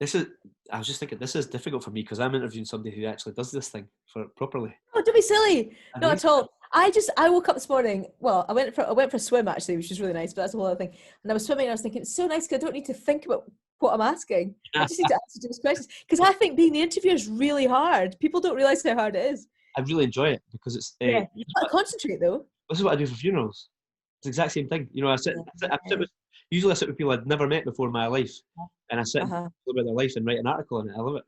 This is. I was just thinking this is difficult for me because I'm interviewing somebody who actually does this thing properly. Oh, don't be silly. Not at all. I woke up this morning. Well, I went for a swim actually, which was really nice. But that's a whole other thing. And I was swimming, and I was thinking it's so nice because I don't need to think about what I'm asking. I just need to answer those questions because I think being the interviewer is really hard. People don't realise how hard it is. I really enjoy it because it's. You've got to concentrate though. This is what I do for funerals. It's the exact same thing. You know, I sit usually I sit with people I'd never met before in my life, and I sit and talk about their life and write an article on it. I love it.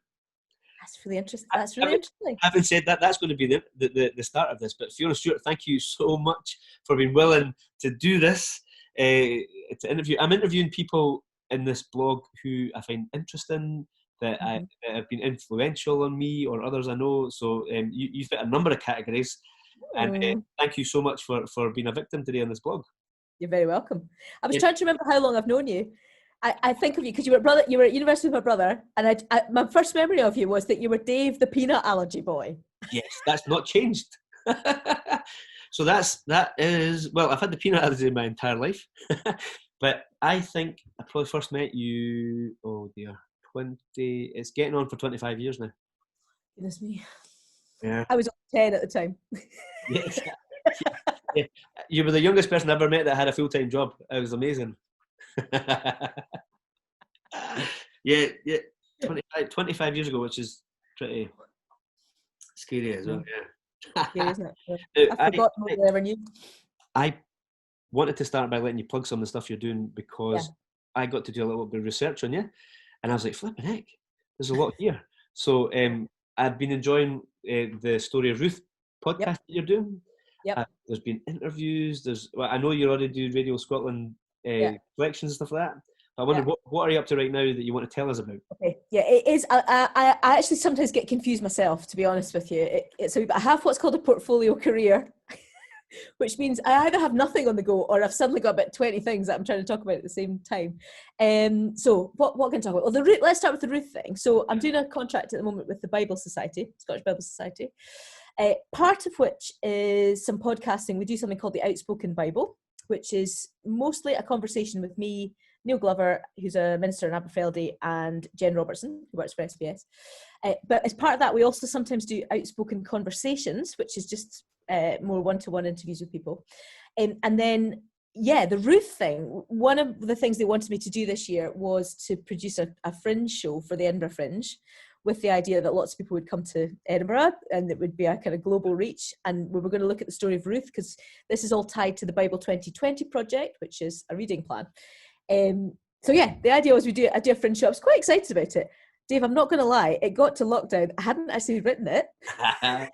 That's really interesting. That's really interesting. Having said that, that's going to be the start of this. But Fiona Stewart, thank you so much for being willing to do this. To interview, I'm interviewing people in this blog who I find interesting, that have been influential on me or others I know. So you fit a number of categories, and thank you so much for being a victim today on this blog. You're very welcome. I was trying to remember how long I've known you. I think of you because you were at university with my brother, and my first memory of you was that you were Dave the peanut allergy boy. Yes, that's not changed. So that is, well, I've had the peanut allergy my entire life, but I think I probably first met you, it's getting on for 25 years now. Goodness me. Yeah. I was 10 at the time. Yes. Yeah. You were the youngest person I ever met that had a full-time job. It was amazing. yeah 25 years ago, which is pretty scary as well. Scary, isn't it? I forgot more than I ever knew. I wanted to start by letting you plug some of the stuff you're doing because I got to do a little bit of research on you, and I was like, flipping heck, there's a lot here. So I've been enjoying the Story of Ruth podcast that you're doing. There's been interviews. I know you already do Radio Scotland collections and stuff like that. But I wonder what are you up to right now that you want to tell us about? Okay, it is. I actually sometimes get confused myself, to be honest with you. So I have what's called a portfolio career, which means I either have nothing on the go or I've suddenly got about 20 things that I'm trying to talk about at the same time. So what can I talk about? Well, let's start with the Ruth thing. So I'm doing a contract at the moment with the Bible Society, Scottish Bible Society. Part of which is some podcasting. We do something called the Outspoken Bible, which is mostly a conversation with me, Neil Glover, who's a minister in Aberfeldy, and Jen Robertson, who works for SBS. But as part of that, we also sometimes do Outspoken Conversations, which is just more one-to-one interviews with people. And then, the Ruth thing, one of the things they wanted me to do this year was to produce a fringe show for the Edinburgh Fringe, with the idea that lots of people would come to Edinburgh and it would be a kind of global reach. And we were going to look at the story of Ruth because this is all tied to the Bible 2020 project, which is a reading plan. The idea was I do a fringe show. I was quite excited about it. Dave, I'm not going to lie, it got to lockdown. I hadn't actually written it. I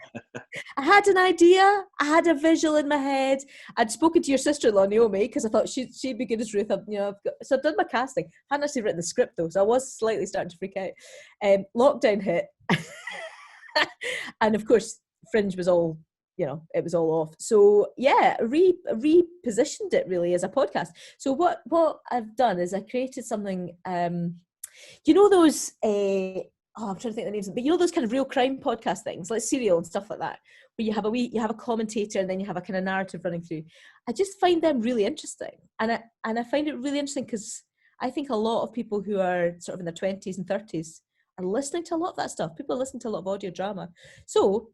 had an idea. I had a visual in my head. I'd spoken to your sister-in-law, Naomi, because I thought she'd be good as Ruth. So I've done my casting. I hadn't actually written the script, though, so I was slightly starting to freak out. Lockdown hit. And, of course, Fringe was all, it was all off. So, repositioned it, really, as a podcast. So what I've done is I created something... those I'm trying to think of the names, but those kind of real crime podcast things like Serial and stuff like that, where you have a commentator and then you have a kind of narrative running through. I just find them really interesting, and I find it really interesting because I think a lot of people who are sort of in their 20s and 30s are listening to a lot of that stuff. People are listening to a lot of audio drama. So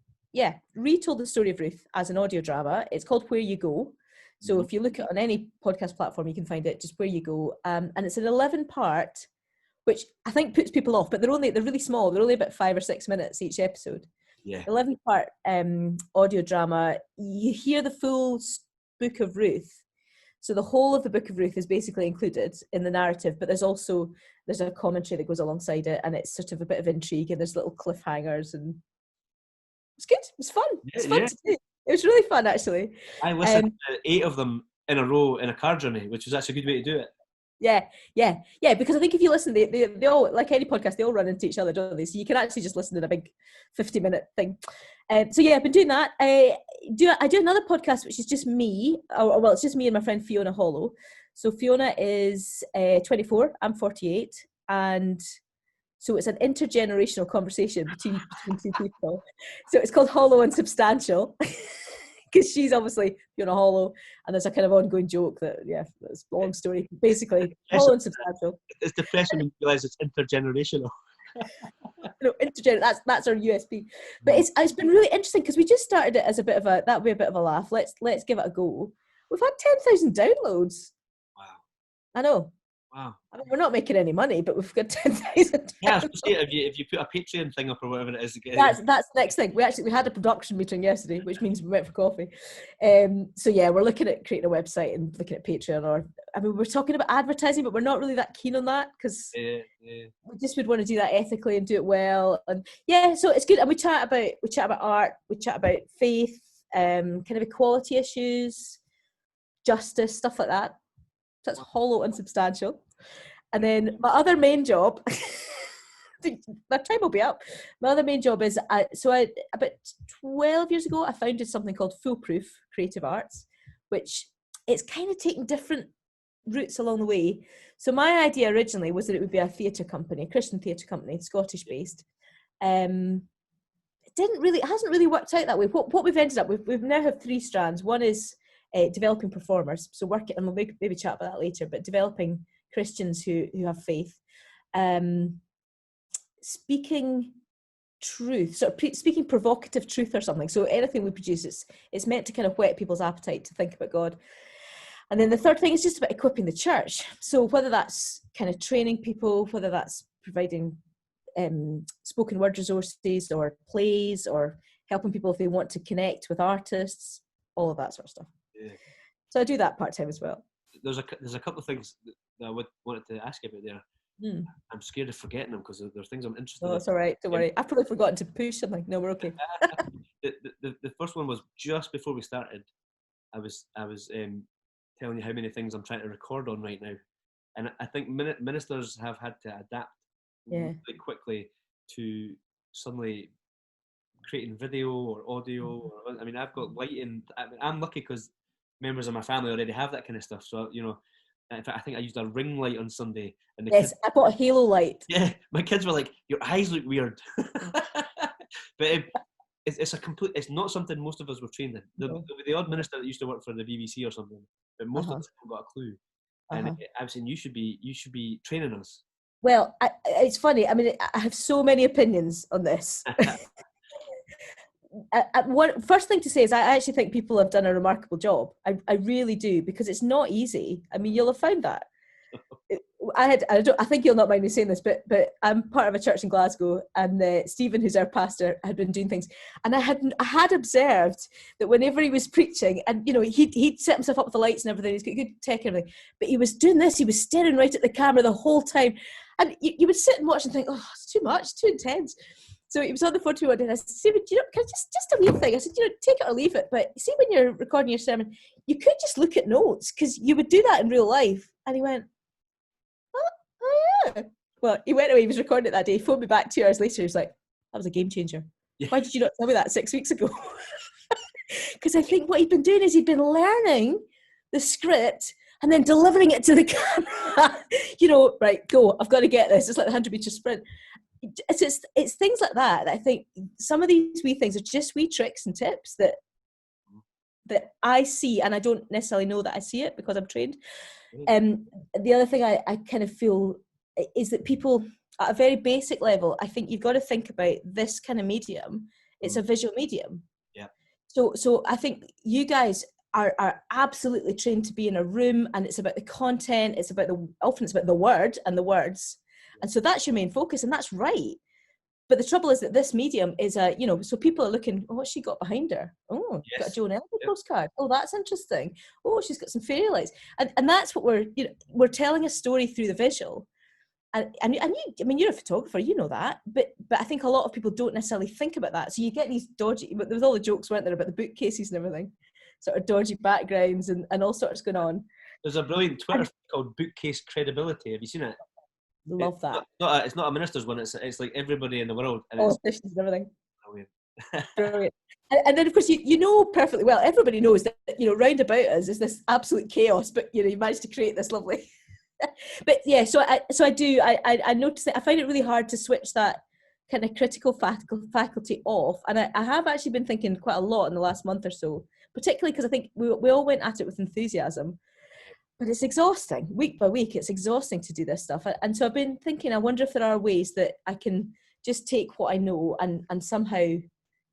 retold the story of Ruth as an audio drama. It's called Where You Go. So if you look at on any podcast platform, you can find it, just Where You Go, and it's an 11-part. Which I think puts people off, but they're really small. They're only about 5 or 6 minutes each episode. 11-part audio drama. You hear the full book of Ruth. So the whole of the book of Ruth is basically included in the narrative, but there's a commentary that goes alongside it, and it's sort of a bit of intrigue, and there's little cliffhangers, and it's good. It was fun. It's fun to do. It was really fun, actually. I listened to 8 of them in a row in a car journey, which was actually a good way to do it. Yeah, because I think if you listen, they all, like any podcast, they all run into each other, don't they? So you can actually just listen to a big 50-minute thing. I've been doing that. I do another podcast, which is just me. It's just me and my friend Fiona Hollow. So Fiona is 24, I'm 48, and so it's an intergenerational conversation between two people. So it's called Hollow and Substantial. because she's obviously Fiona Hollow, and there's a kind of ongoing joke that, that's a long story. Basically, hollow and substantial. It's depressing when you realise it's intergenerational. That's our USP. But it's been really interesting because we just started it as a bit of a, that would be a bit of a laugh. Let's give it a go. We've had 10,000 downloads. Wow. I know. Wow. I mean, we're not making any money, but we've got 10,000. Yeah, I was going to say, if you put a Patreon thing up or whatever it is, that's the next thing. We had a production meeting yesterday, which means we went for coffee. So yeah, we're looking at creating a website and looking at Patreon, we're talking about advertising, but we're not really that keen on that because we just would want to do that ethically and do it well. And yeah, so it's good. And we chat about art, we chat about faith, kind of equality issues, justice, stuff like that. So that's hollow and substantial. And then my other main job, my time will be up. My other main job is, about 12 years ago, I founded something called Foolproof Creative Arts, which it's kind of taken different routes along the way. So my idea originally was that it would be a theatre company, a Christian theatre company, Scottish based. It hasn't really worked out that way. What we've ended up with, we've now have 3 strands. One is developing performers, so working, and we'll maybe chat about that later, but developing Christians who have faith, speaking truth, speaking provocative truth or something. So anything we produce, it's meant to kind of whet people's appetite to think about God. And then the third thing is just about equipping the church. So whether that's kind of training people, whether that's providing spoken word resources or plays, or helping people if they want to connect with artists, all of that sort of stuff. Yeah. So I do that part-time as well. There's a couple of things that I wanted to ask you about there. I'm scared of forgetting them because there's things I'm interested in. Oh, it's all right. Don't worry. I've probably forgotten to push something. No, we're okay. The first one was just before we started. I was telling you how many things I'm trying to record on right now. And I think ministers have had to adapt really quickly to suddenly creating video or audio. I mean, I've got lighting. I'm lucky because members of my family already have that kind of stuff. So, in fact, I think I used a ring light on Sunday. And I bought a halo light. Yeah, my kids were like, "Your eyes look weird." But it's not something most of us were trained in. There'll be the odd minister that used to work for the BBC or something, but most of us haven't got a clue. And I'm saying you should be training us. Well, it's funny. I mean, I have so many opinions on this. First thing to say is I actually think people have done a remarkable job. I really do, because it's not easy. I mean, you'll have found that. I think you'll not mind me saying this, but I'm part of a church in Glasgow, and Stephen, who's our pastor, had been doing things, and I had observed that whenever he was preaching, and he'd set himself up with the lights and everything, he's got good tech and everything, but he was doing this, he was staring right at the camera the whole time, and you would sit and watch and think, oh, it's too much, too intense. So he was on the phone to me one day, and I said, Stephen, can I just a wee thing? I said, take it or leave it, but see, when you're recording your sermon, you could just look at notes, because you would do that in real life. And he went, oh yeah. Well, he went away, he was recording it that day, he phoned me back 2 hours later, he was like, that was a game changer. Yeah. Why did you not tell me that 6 weeks ago? Because I think what he'd been doing is he'd been learning the script and then delivering it to the camera. Right, go, I've got to get this. It's like the 100-meter sprint. It's things like that I think some of these wee things are just wee tricks and tips that I see, and I don't necessarily know that I see it because I'm trained. The other thing I kind of feel is that people at a very basic level, I think you've got to think about this kind of medium. It's a visual medium. Yeah. So I think you guys are absolutely trained to be in a room, and it's about the content. It's about often it's about the word and the words. And so that's your main focus, and that's right. But the trouble is that this medium is so people are looking, oh, what's she got behind her? Oh, yes. Got a Joan Elliott postcard. Oh, that's interesting. Oh, she's got some fairy lights. And that's what we're telling a story through the visual. And you, I mean, you're a photographer, you know that, but I think a lot of people don't necessarily think about that. So you get these dodgy, but there was all the jokes, weren't there, about the bookcases and everything, sort of dodgy backgrounds and all sorts going on. There's a brilliant Twitter thing called Bookcase Credibility. Have you seen it? Love that. It's not a minister's one. It's like everybody in the world. And politicians and everything. Brilliant. Brilliant. And then, of course, you know perfectly well. Everybody knows that round about us is this absolute chaos. But you managed to create this lovely. But yeah, so I do. I notice that I find it really hard to switch that kind of critical faculty off. And I have actually been thinking quite a lot in the last month or so. particularly because I think we all went at it with enthusiasm. But it's exhausting. Week by week, it's exhausting to do this stuff. And so I've been thinking, I wonder if there are ways that I can just take what I know and somehow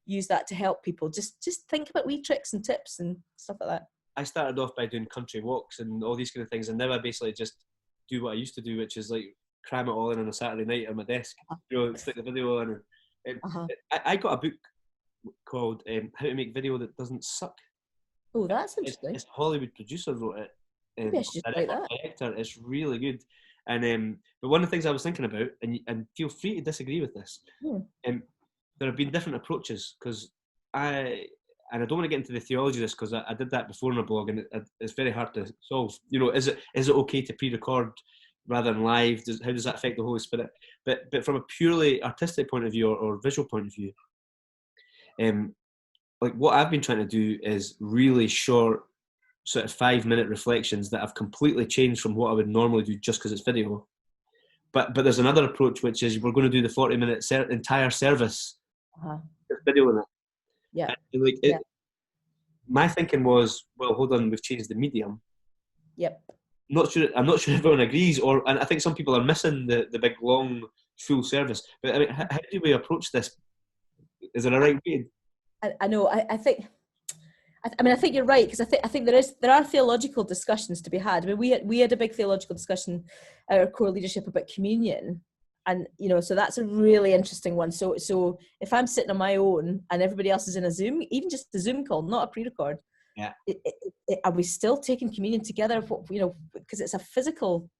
use that to help people. Just think about wee tricks and tips and stuff like that. I started off by doing country walks and all these kind of things, and now I basically just do what I used to do, which is like cram it all in on a Saturday night on my desk, stick the video on. I got a book called How to Make Video That Doesn't Suck. Oh, that's interesting. It's a Hollywood producer wrote it. Maybe I should just write that. Director, it's really good. And but one of the things I was thinking about, and feel free to disagree with this, there have been different approaches, because I don't want to get into the theology of this, because I did that before in a blog, and it's very hard to solve. You know, is it okay to pre-record rather than live? How does that affect the Holy Spirit? But from a purely artistic point of view or visual point of view, like what I've been trying to do is really short, sort of 5-minute reflections that have completely changed from what I would normally do just because it's video. But there's another approach, which is we're going to do the 40-minute entire service with video in it. Yeah. And my thinking was, well, hold on, we've changed the medium. Yep. I'm not sure everyone agrees, and I think some people are missing the big long full service. But I mean, how do we approach this? Is there a right way? I know. I think you're right, because I think there are theological discussions to be had. I mean, we had a big theological discussion at our core leadership about communion, and so that's a really interesting one. So if I'm sitting on my own and everybody else is in a Zoom, even just a Zoom call, not a pre-record, are we still taking communion together? Because it's a physical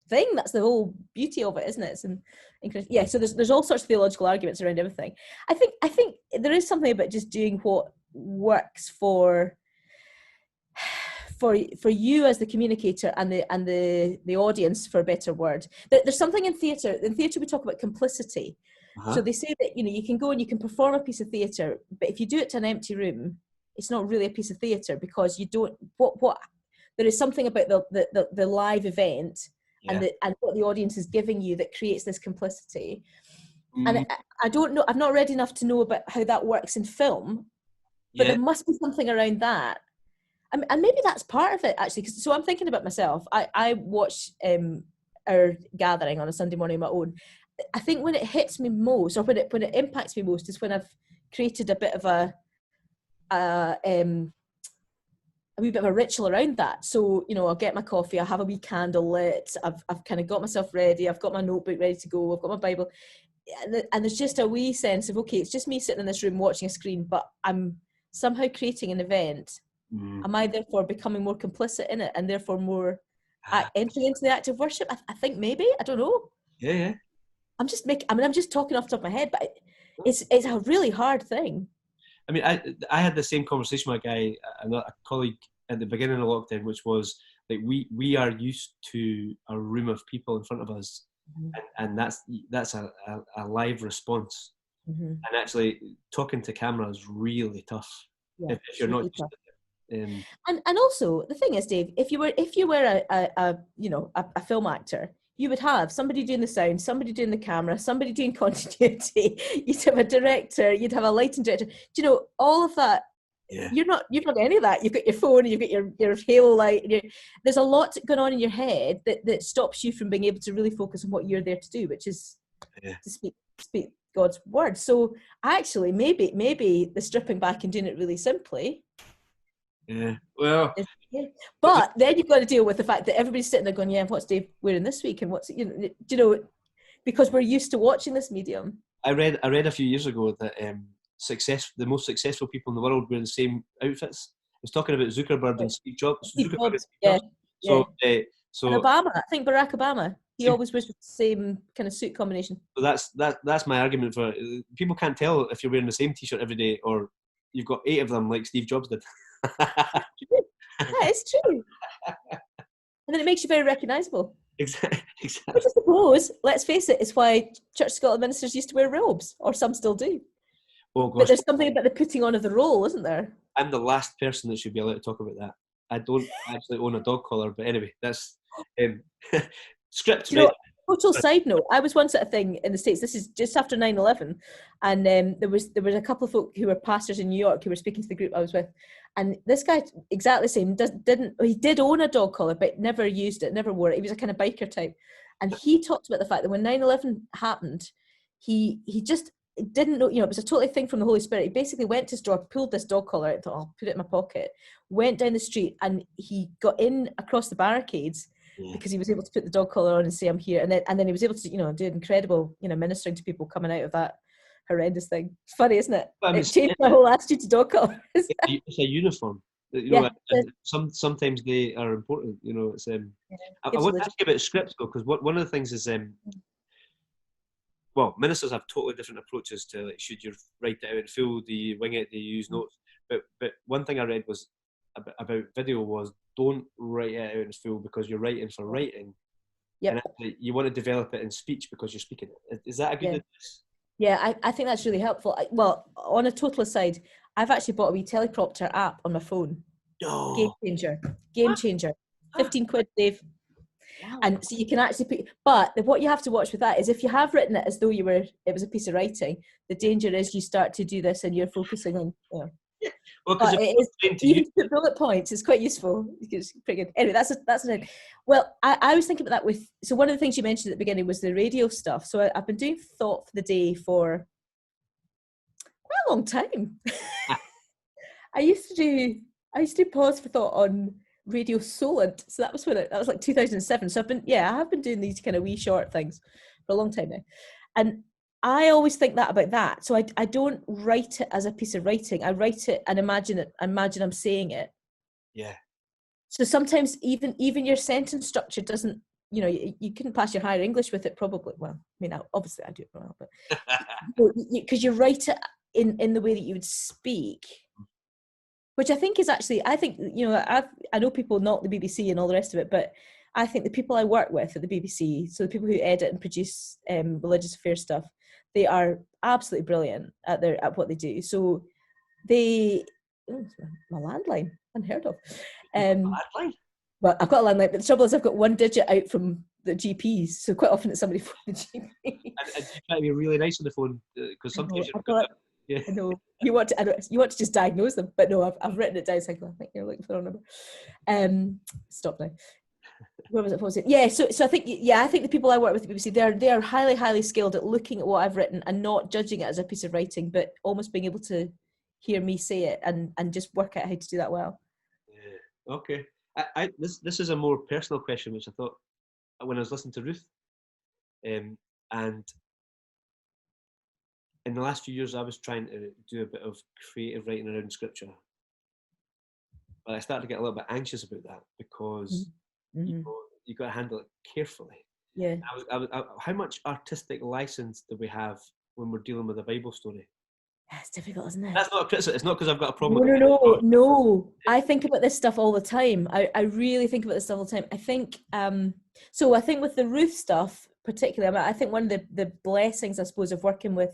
thing. That's the whole beauty of it, isn't it? So there's all sorts of theological arguments around everything. I think there is something about just doing what works for you as the communicator and the audience, for a better word. There's something in theatre. In theatre, we talk about complicity. So they say that you can go and you can perform a piece of theatre, but if you do it to an empty room, it's not really a piece of theatre, because you don't. What there is something about the live event and what the audience is giving you that creates this complicity. And I don't know. I've not read enough to know about how that works in film. But there must be something around that. And maybe that's part of it, actually. So I'm thinking about myself. I watch our gathering on a Sunday morning on my own. I think when it hits me most, or when it impacts me most, is when I've created a bit of a wee bit of a ritual around that. So, I'll get my coffee, I'll have a wee candle lit, I've kind of got myself ready, I've got my notebook ready to go, I've got my Bible. And there's just a wee sense of, okay, it's just me sitting in this room watching a screen, but I'm somehow creating an event. Am I therefore becoming more complicit in it, and therefore more entering into the act of worship? I think maybe. I don't know. Yeah. I'm just talking off the top of my head, but it's a really hard thing. I mean, I had the same conversation with a guy, a colleague, at the beginning of lockdown, which was like we are used to a room of people in front of us, and that's a live response. And actually, talking to camera is really tough if you're not used to it. And also the thing is, Dave, if you were a film actor, you would have somebody doing the sound, somebody doing the camera, somebody doing continuity. You'd have a director, you'd have a lighting director. Do you know all of that? Yeah. You've not got any of that. You've got your phone, you've got your halo light. There's a lot going on in your head that stops you from being able to really focus on what you're there to do, which is to speak God's word. So actually, maybe the stripping back and doing it really simply. Yeah. Well. But then you've got to deal with the fact that everybody's sitting there going, "Yeah, what's Dave wearing this week?" And what's because we're used to watching this medium. I read a few years ago that the most successful people in the world wear the same outfits. I was talking about Zuckerberg and Steve Jobs. Yeah. So and Obama, I think Barack Obama, he always wears the same kind of suit combination. So that's my argument for people can't tell if you're wearing the same T-shirt every day or you've got 8 of them like Steve Jobs did. Yeah, it's true. And then it makes you very recognisable. Exactly. Which I suppose, let's face it, is why Church of Scotland ministers used to wear robes, or some still do. Oh, gosh. But there's something about the putting on of the role, isn't there? I'm the last person that should be allowed to talk about that. I don't actually own a dog collar, but anyway, that's script. Total side note, I was once at a thing in the States, this is just after 9/11, and there was a couple of folk who were pastors in New York who were speaking to the group I was with, and this guy, exactly the same, he did own a dog collar but never used it, never wore it. He was a kind of biker type, and he talked about the fact that when 9/11 happened, he just didn't know, it was a totally thing from the Holy Spirit. He basically went to his door, pulled this dog collar out, thought, I'll put it in my pocket, went down the street, and he got in across the barricades because he was able to put the dog collar on and say, I'm here. And then he was able to, do incredible, ministering to people coming out of that horrendous thing. It's funny, isn't it? It changed my whole attitude to dog collars. It's a uniform. Sometimes they are important. It's. I want to ask you about scripts though, because one of the things is, ministers have totally different approaches to, like, should you write it out in full? Do you wing it? Do you use notes? But one thing I read was about video was, don't write it out in full because you're writing for writing. Yeah. And actually, you want to develop it in speech because you're speaking it. Is that a good advice? Yeah, I think that's really helpful. On a total aside, I've actually bought a wee teleprompter app on my phone. No. Game changer. 15 quid, Dave. Wow. And so you can actually put, but what you have to watch with that is if you have written it as though it was a piece of writing, the danger is you start to do this and you're focusing on, Yeah. Well, because even to put bullet points is quite useful. It's pretty good. Anyway, that's it. Well, I was thinking about that so one of the things you mentioned at the beginning was the radio stuff. So I've been doing Thought for the Day for quite a long time. I used to do Pause for Thought on Radio Solent. So that was like 2007. So I have been doing these kind of wee short things for a long time now. And I always think about that. So I don't write it as a piece of writing. I write it and imagine I'm saying it. Yeah. So sometimes even your sentence structure doesn't, you couldn't pass your higher English with it probably. Well, obviously I do it well, but because you write it in the way that you would speak, which I think is actually, I know people not the BBC and all the rest of it, but I think the people I work with at the BBC, so the people who edit and produce religious affairs stuff, they are absolutely brilliant at what they do. So my landline, unheard of. Landline? Well, I've got a landline, but the trouble is I've got one digit out from the GPs, so quite often it's somebody from the GP. And you try to be really nice on the phone because sometimes I know you want to just diagnose them, but no, I've written it down. So I think you're looking for the wrong number. Stop now. What was it? Yeah, so I think I think the people I work with at the BBC, they are highly, highly skilled at looking at what I've written and not judging it as a piece of writing, but almost being able to hear me say it and just work out how to do that well. Yeah. Okay. This is a more personal question, which I thought when I was listening to Ruth, and in the last few years I was trying to do a bit of creative writing around scripture, but I started to get a little bit anxious about that because you got to handle it carefully. Yeah. How much artistic license do we have when we're dealing with a Bible story? That's difficult, isn't it? That's not a criticism. It's not because I've got a problem. No. I think about this stuff all the time. I really think about this stuff all the time. I think so. I think with the Ruth stuff, particularly, I think one of the blessings, I suppose, of working with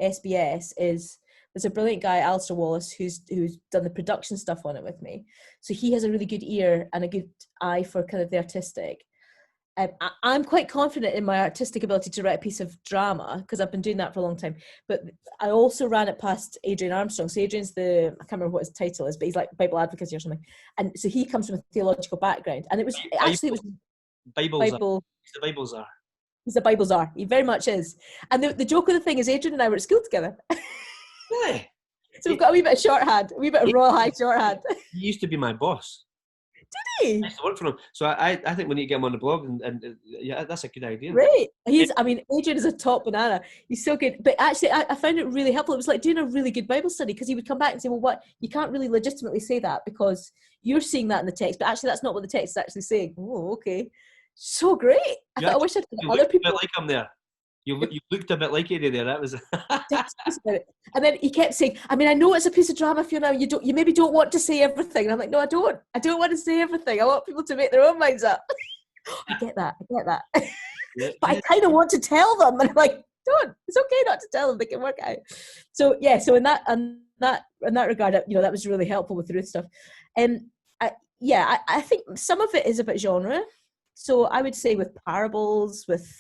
SBS is there's a brilliant guy, Alistair Wallace, who's done the production stuff on it with me. So he has a really good ear and a good eye for kind of the artistic. I'm quite confident in my artistic ability to write a piece of drama because I've been doing that for a long time. But I also ran it past Adrian Armstrong. So Adrian's I can't remember what his title is, but he's like Bible advocacy or something. And so he comes from a theological background. And it was Bible. He's the Bible czar. He's the Bible czar. He very much is. And the joke of the thing is Adrian and I were at school together. Really? So we've got a wee bit of shorthand, a wee bit of raw high shorthand. He used to be my boss. Did he? I used to work for him. So I think we need to get him on the blog and yeah, that's a good idea. Right. Adrian is a top banana. He's so good. But actually, I found it really helpful. It was like doing a really good Bible study because he would come back and say, well, what? You can't really legitimately say that because you're seeing that in the text, but actually that's not what the text is actually saying. Oh, okay. So great. I wish I'd had other people. Like him there. You looked a bit like Eddie there. That was. And then he kept saying, I know it's a piece of drama, Fiona. You maybe don't want to say everything. And I'm like, no, I don't. I don't want to say everything. I want people to make their own minds up. I get that. Yeah, but I kind of want to tell them, and I'm like, don't. It's okay not to tell them. They can work out. So yeah. So in that regard, that was really helpful with the Ruth stuff. And I think some of it is about genre. So I would say with parables, with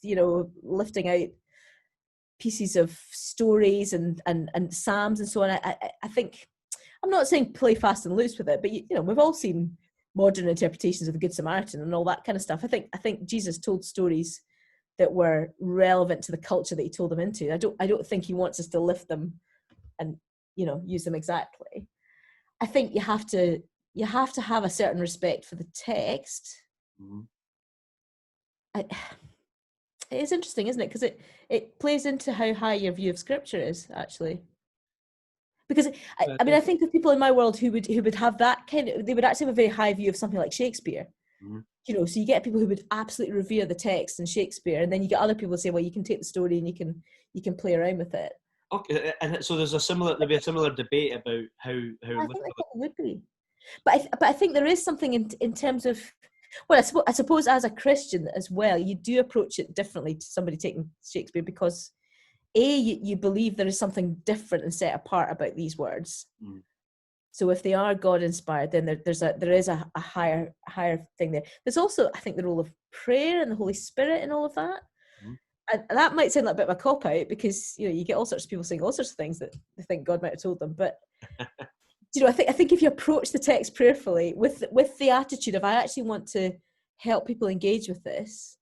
lifting out pieces of stories and psalms and so on. I think, I'm not saying play fast and loose with it, but we've all seen modern interpretations of the Good Samaritan and all that kind of stuff. I think Jesus told stories that were relevant to the culture that he told them into. I don't think he wants us to lift them and use them exactly. I think you have to have a certain respect for the text. It is interesting, isn't it? Because it plays into how high your view of scripture is, actually. Because I think of people in my world who would have that they would actually have a very high view of something like Shakespeare. So you get people who would absolutely revere the text and Shakespeare, and then you get other people who say, well, you can take the story and you can play around with it. Okay, and so there'll be a similar debate about how I think there would be, but I think there is something in terms of, well, I suppose as a Christian as well, you do approach it differently to somebody taking Shakespeare, because you believe there is something different and set apart about these words. So if they are God inspired, then there is a higher thing there. There's also, I think, the role of prayer and the Holy Spirit and all of that. And that might sound like a bit of a cop out, because you get all sorts of people saying all sorts of things that they think God might have told them. But I think if you approach the text prayerfully with the attitude of, I actually want to help people engage with this,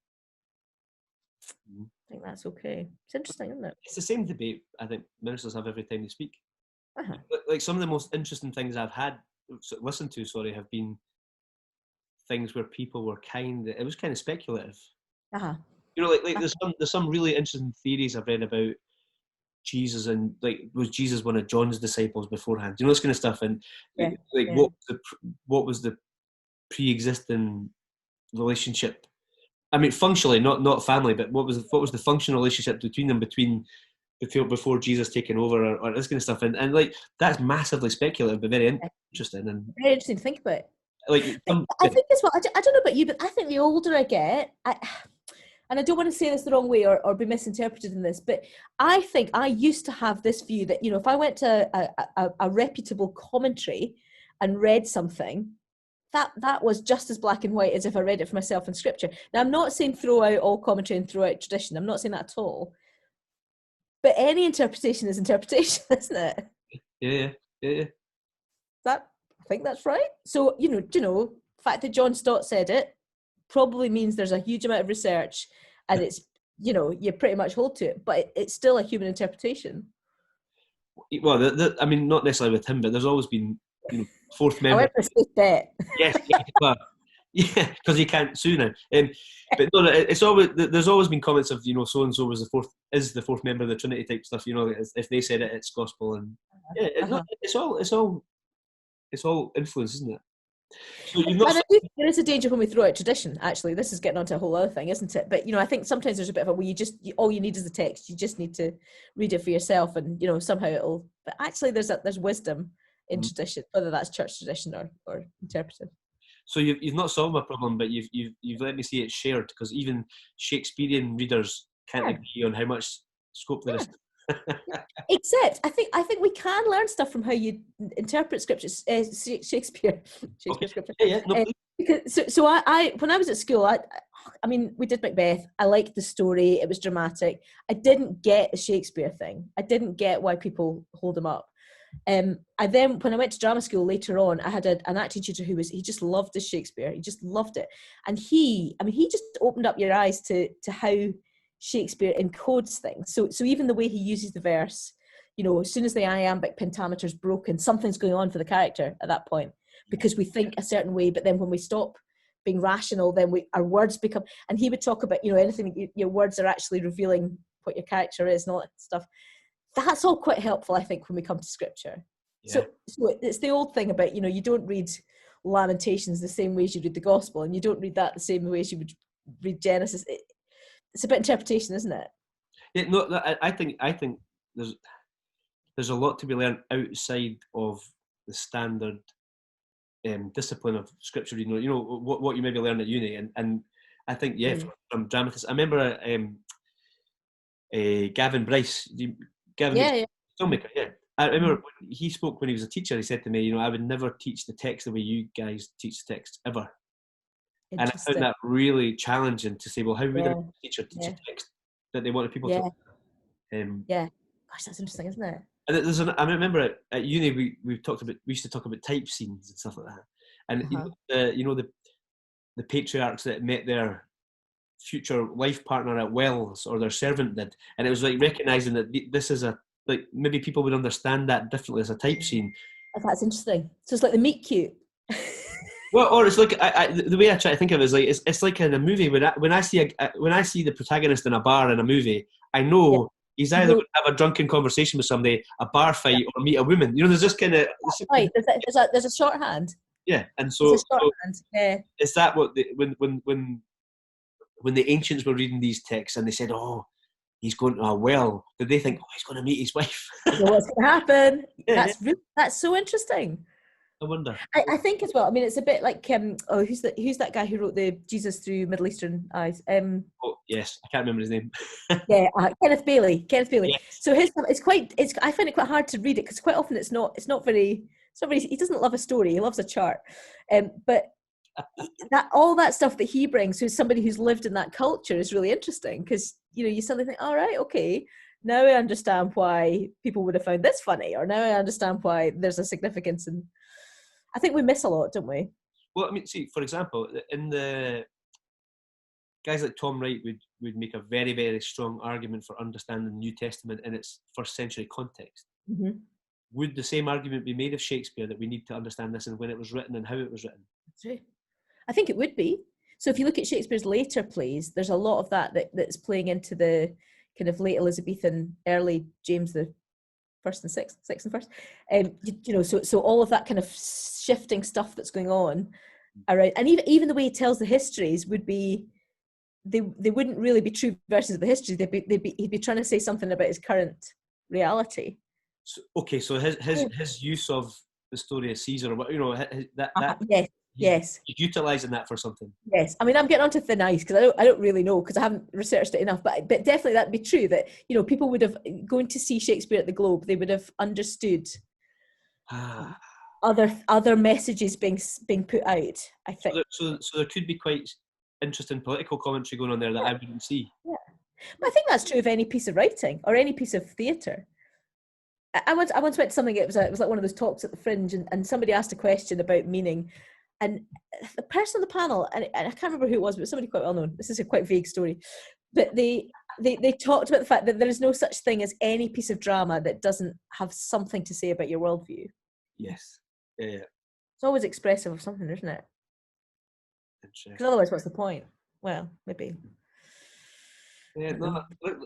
I think that's okay. It's interesting, isn't it? It's the same debate I think ministers have every time they speak. Like some of the most interesting things I've listened to have been things where people were it was kind of speculative. There's some really interesting theories I've read about Jesus, and like, was Jesus one of John's disciples beforehand? This kind of stuff, and what was the pre-existing relationship? I mean, functionally, not family, but what was the functional relationship between them before Jesus taking over, or this kind of stuff, and like, that's massively speculative, but very interesting and very interesting to think about. Like, I think as well. I don't know about you, but I think the older I get, and I don't want to say this the wrong way or be misinterpreted in this, but I think I used to have this view that, if I went to a reputable commentary and read something, that was just as black and white as if I read it for myself in scripture. Now, I'm not saying throw out all commentary and throw out tradition. I'm not saying that at all. But any interpretation is interpretation, isn't it? Yeah. I think that's right. So, the fact that John Stott said it probably means there's a huge amount of research, and it's, you pretty much hold to it, but it's still a human interpretation. Well, I mean, not necessarily with him, but there's always been, fourth member. I went for a safe bet. Yes, yeah, because you can't sue now. But no, there's always been comments of, so and so was the fourth member of the Trinity type stuff. If they said it, it's gospel, and it's all influence, isn't it? So there is a danger when we throw out tradition. Actually, this is getting onto a whole other thing, isn't it? But I think sometimes there's a bit of all you need is the text. You just need to read it for yourself, and somehow it'll. But actually, there's wisdom in tradition, whether that's church tradition or interpretive. So you've not solved my problem, but you've let me see it shared, because even Shakespearean readers can't agree on how much scope there is. Except I think we can learn stuff from how you interpret scriptures, Shakespeare scripture. So I when I was at school, I mean, we did Macbeth. I liked the story. It was dramatic. I didn't get the Shakespeare thing. I didn't get why people hold him up. When I went to drama school later on, I had an acting tutor he just loved the Shakespeare. He just loved it, and he just opened up your eyes to how Shakespeare encodes things. So even the way he uses the verse, as soon as the iambic pentameter is broken, something's going on for the character at that point, because we think a certain way, but then when we stop being rational, then our words become. And he would talk about anything your words are actually revealing what your character is and all that stuff. That's all quite helpful, I think, when we come to scripture. So it's the old thing about you don't read Lamentations the same way as you read the Gospel, and you don't read that the same way as you would read Genesis. It's about interpretation, isn't it? Yeah, no, I think there's a lot to be learned outside of the standard discipline of scripture reading. What you maybe learn at uni, and I think from dramatists. I remember Gavin Bryce, filmmaker. Yeah, I remember when he spoke when he was a teacher. He said to me, I would never teach the text the way you guys teach the text ever. And I found that really challenging to say, well, how would a teacher teach a text that they wanted people to? Gosh, that's interesting, isn't it? And I remember at uni we used to talk about type scenes and stuff like that. And the patriarchs that met their future life partner at Wells, or their servant did, and it was like recognizing that this is maybe people would understand that differently as a type scene. That's interesting. So it's like the meet cute. Well, or it's like the way I try to think of it is like it's like in a movie when I see the protagonist in a bar in a movie, I know he's either going to have a drunken conversation with somebody, a bar fight, or meet a woman. There's this kind of right. There's a shorthand. Yeah, and so is that what when the ancients were reading these texts and they said, "Oh, he's going to a well," did they think, "Oh, he's going to meet his wife"? What's going to happen? That's so interesting. I wonder. I think as well. I mean, it's a bit like who's that guy who wrote the Jesus Through Middle Eastern Eyes? Oh yes, I can't remember his name. Kenneth Bailey. Yes. So I find it quite hard to read it because quite often it's not very. He doesn't love a story. He loves a chart, but all that stuff that he brings, who's somebody who's lived in that culture, is really interesting because you suddenly think, all right, okay, now I understand why people would have found this funny, or now I understand why there's a significance. And I think we miss a lot, don't we? Well, I mean, see, for example, in the guys like Tom Wright would make a very, very strong argument for understanding the New Testament in its first century context. Mm-hmm. Would the same argument be made of Shakespeare, that we need to understand this and when it was written and how it was written? That's right. I think it would be. So if you look at Shakespeare's later plays, there's a lot of that's playing into the kind of late Elizabethan, early James the First and Sixth and First. So all of that kind of shifting stuff that's going on around, and even the way he tells the histories would be, they wouldn't really be true versions of the histories. He'd be trying to say something about his current reality. So his use of the story of Caesar, yes, utilising that for something. Yes, I mean, I'm getting onto thin ice because I don't really know because I haven't researched it enough. But definitely that'd be true that people would have going to see Shakespeare at the Globe. They would have understood other messages being put out. I think so there could be quite interesting political commentary going on there that I wouldn't see. Yeah, but I think that's true of any piece of writing or any piece of theatre. I once went to something. It was like one of those talks at the Fringe, and somebody asked a question about meaning, and the person on the panel, and I can't remember who it was, but somebody quite well known. This is a quite vague story, but they talked about the fact that there is no such thing as any piece of drama that doesn't have something to say about your worldview. Yes, yeah. It's always expressive of something, isn't it? Because otherwise, what's the point? Well, maybe. Yeah, no.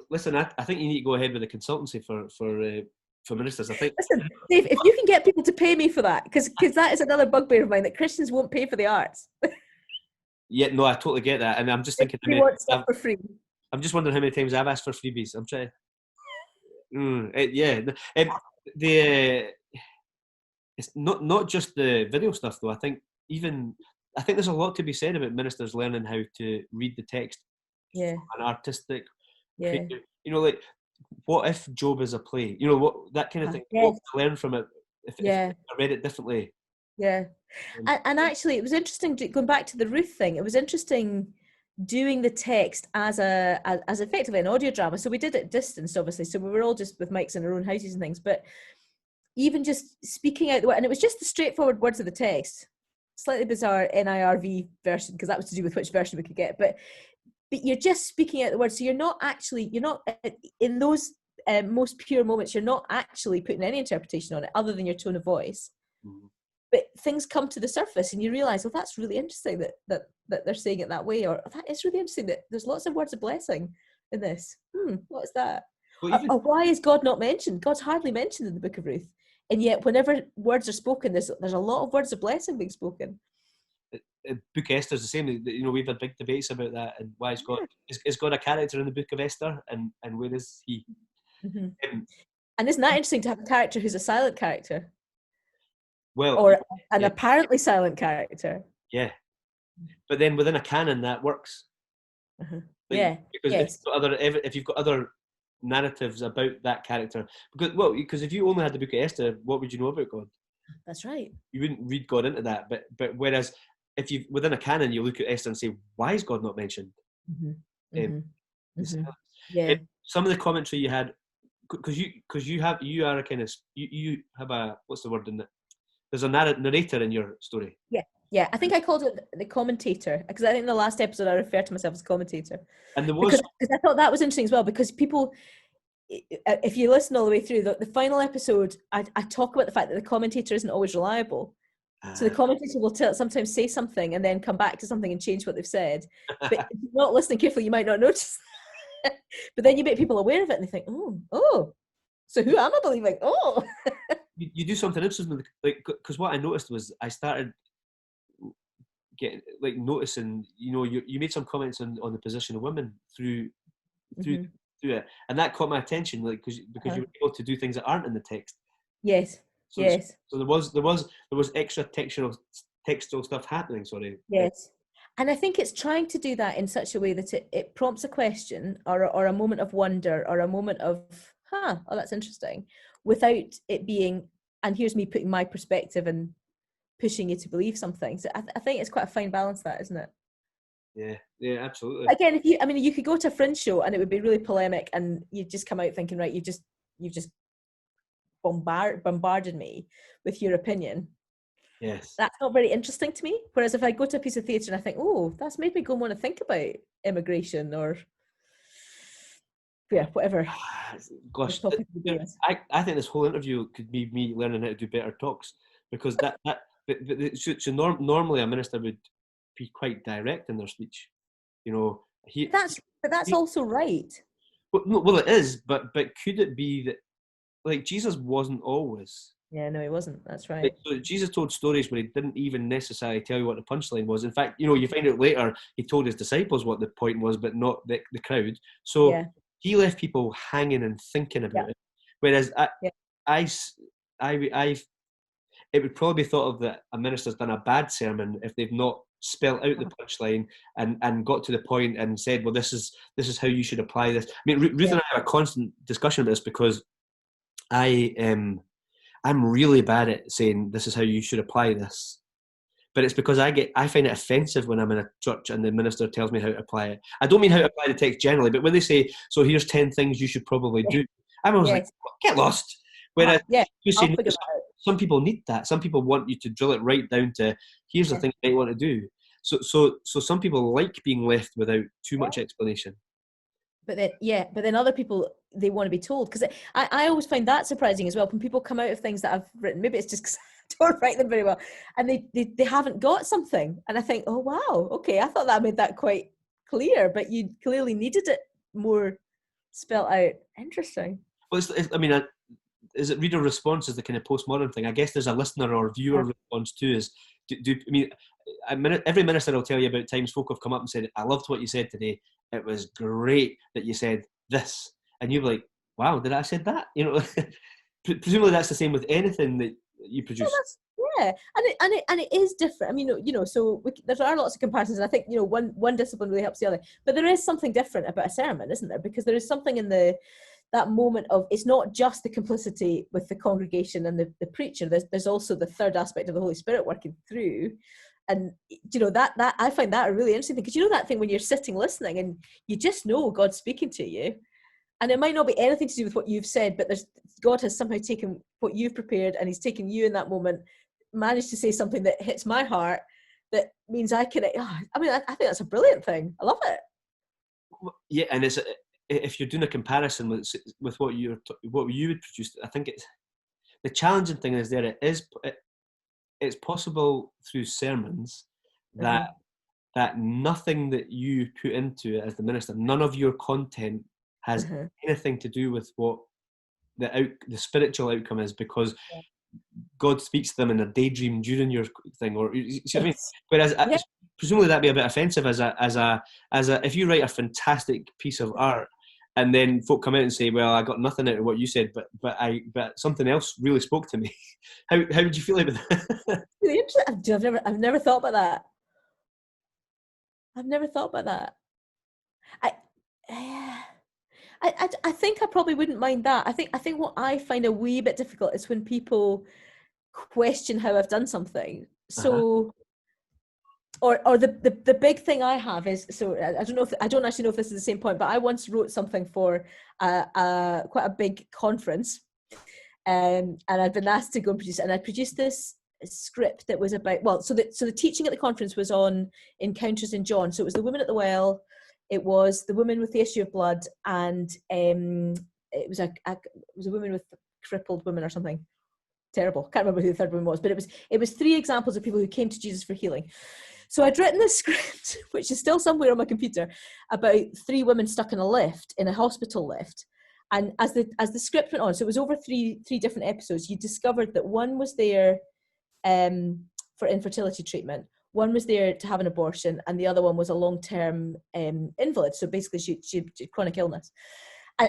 Listen, I think you need to go ahead with a consultancy for ministers. I think. Listen, Dave, if you can get people to pay me for that, because that is another bugbear of mine, that Christians won't pay for the arts. Yeah, no, I totally get that, and I'm just thinking. They want stuff for free. I'm just wondering how many times I've asked for freebies. I'm trying. It's not just the video stuff though. I think there's a lot to be said about ministers learning how to read the text. Yeah. An artistic. Yeah. Like, what if Job is a play? What, that kind of thing. Yes. What to learn from it if I read it differently. Yeah. And actually, it was interesting going back to the Ruth thing. It was interesting doing the text as effectively an audio drama. So we did it distanced, obviously. So we were all just with mics in our own houses and things. But even just speaking out the word, and it was just the straightforward words of the text. Slightly bizarre NIRV version, because that was to do with which version we could get. But you're just speaking out the words. So you're not in those most pure moments, you're not actually putting any interpretation on it other than your tone of voice. Mm-hmm. But things come to the surface and you realise, that's really interesting that they're saying it that way, or that is really interesting that there's lots of words of blessing in this. What is that? Or why is God not mentioned? God's hardly mentioned in the Book of Ruth. And yet whenever words are spoken, there's a lot of words of blessing being spoken. Book Esther's the same. We've had big debates about that, and why is God a character in the Book of Esther, and where is he? Mm-hmm. And isn't that interesting to have a character who's a silent character? Well, or an apparently silent character. Yeah, but then within a canon that works. Uh-huh. Because if you've got other narratives about that character, because if you only had the Book of Esther, what would you know about God? That's right. You wouldn't read God into that, but whereas if you within a canon you look at Esther and say, why is God not mentioned? Yeah. Some of the commentary you had, because you have a kind of you have a, what's the word in it? There's a narrator in your story. Yeah. I think I called it the commentator, because I think in the last episode I referred to myself as commentator. And there was, because I thought that was interesting as well, because people, if you listen all the way through the final episode, I talk about the fact that the commentator isn't always reliable. So the commentator will sometimes say something and then come back to something and change what they've said. But if you're not listening carefully, you might not notice. But then you make people aware of it and they think, oh, so who am I believing? Oh. you do something interesting, like, because what I noticed was I started getting, like, noticing, you made some comments on the position of women through it, and that caught my attention, like, because you were able to do things that aren't in the text. Yes. So there was extra textual stuff happening. Sorry. Yes. And I think it's trying to do that in such a way that it prompts a question or a moment of wonder or a moment of, oh, that's interesting, without it being, and here's me putting my perspective and pushing you to believe something. So I think it's quite a fine balance, that, isn't it? Yeah, absolutely. Again, you could go to a Fringe show and it would be really polemic and you'd just come out thinking, right, you've just bombarded me with your opinion. Yes. That's not very interesting to me. Whereas if I go to a piece of theatre and I think, oh, that's made me go and want to think about immigration or whatever. Gosh, I think this whole interview could be me learning how to do better talks, because normally a minister would be quite direct in their speech. That's also right. Well, it is, but could it be that, like, Jesus wasn't always? Yeah, no, he wasn't. That's right. Like, so Jesus told stories where he didn't even necessarily tell you what the punchline was. In fact, you find out later he told his disciples what the point was, but not the crowd. So he left people hanging and thinking about it. Whereas it would probably be thought of that a minister's done a bad sermon if they've not spelt out the punchline and got to the point and said, well, this is how you should apply this. I mean, Ruth and I have a constant discussion about this, because I'm really bad at saying this is how you should apply this. But it's because I find it offensive when I'm in a church and the minister tells me how to apply it. I don't mean how to apply the text generally, but when they say, so here's 10 things you should probably do, I'm always like, get lost. Whereas you say, some people need that. Some people want you to drill it right down to, here's the thing they want to do. So some people like being left without too much explanation. But then other people, they want to be told, because I always find that surprising as well when people come out of things that I've written. Maybe it's just because I don't write them very well, and they haven't got something, and I think, oh wow, okay, I thought that made that quite clear, but you clearly needed it more spelled out. Interesting. Well, is it reader response is the kind of postmodern thing? I guess there's a listener or viewer response too. Every minister will tell you about times folk have come up and said, I loved what you said today. It was great that you said this. And you're like, wow, did I say that? Presumably that's the same with anything that you produce. And it is different. I mean, so there are lots of comparisons. And I think, one discipline really helps the other. But there is something different about a sermon, isn't there? Because there is something in that moment of, it's not just the complicity with the congregation and the preacher. There's also the third aspect of the Holy Spirit working through. And that I find that a really interesting thing, because that thing when you're sitting listening and you just know God's speaking to you, and it might not be anything to do with what you've said, but God has somehow taken what you've prepared and he's taken you in that moment, managed to say something that hits my heart, that means I can. I think that's a brilliant thing. I love it. Yeah, and if you're doing a comparison with what you would produce, I think the challenging thing is it's possible through sermons that nothing that you put into it as the minister, none of your content has anything to do with what the spiritual outcome is, because God speaks to them in a daydream during your thing, or you see what I mean? Whereas presumably that'd be a bit offensive as a if you write a fantastic piece of art and then folk come out and say, well, I got nothing out of what you said, but something else really spoke to me. How would you feel about that? Really interesting. I've never thought about that. I've never thought about that. I think I probably wouldn't mind that. I think what I find a wee bit difficult is when people question how I've done something. So or the big thing I have is, so I don't actually know if this is the same point, but I once wrote something for quite a big conference, and I'd been asked to go and produce it, and I produced this script that was about, well, so the teaching at the conference was on encounters in John. So it was the woman at the well, it was the woman with the issue of blood, and it was a woman with crippled woman or something. Terrible. Can't remember who the third woman was, but it was 3 examples of people who came to Jesus for healing. So I'd written this script, which is still somewhere on my computer, about 3 women stuck in a lift, in a hospital lift. And as the script went on, so it was over three different episodes, you discovered that one was there for infertility treatment, one was there to have an abortion, and the other one was a long-term invalid. So basically she had chronic illness.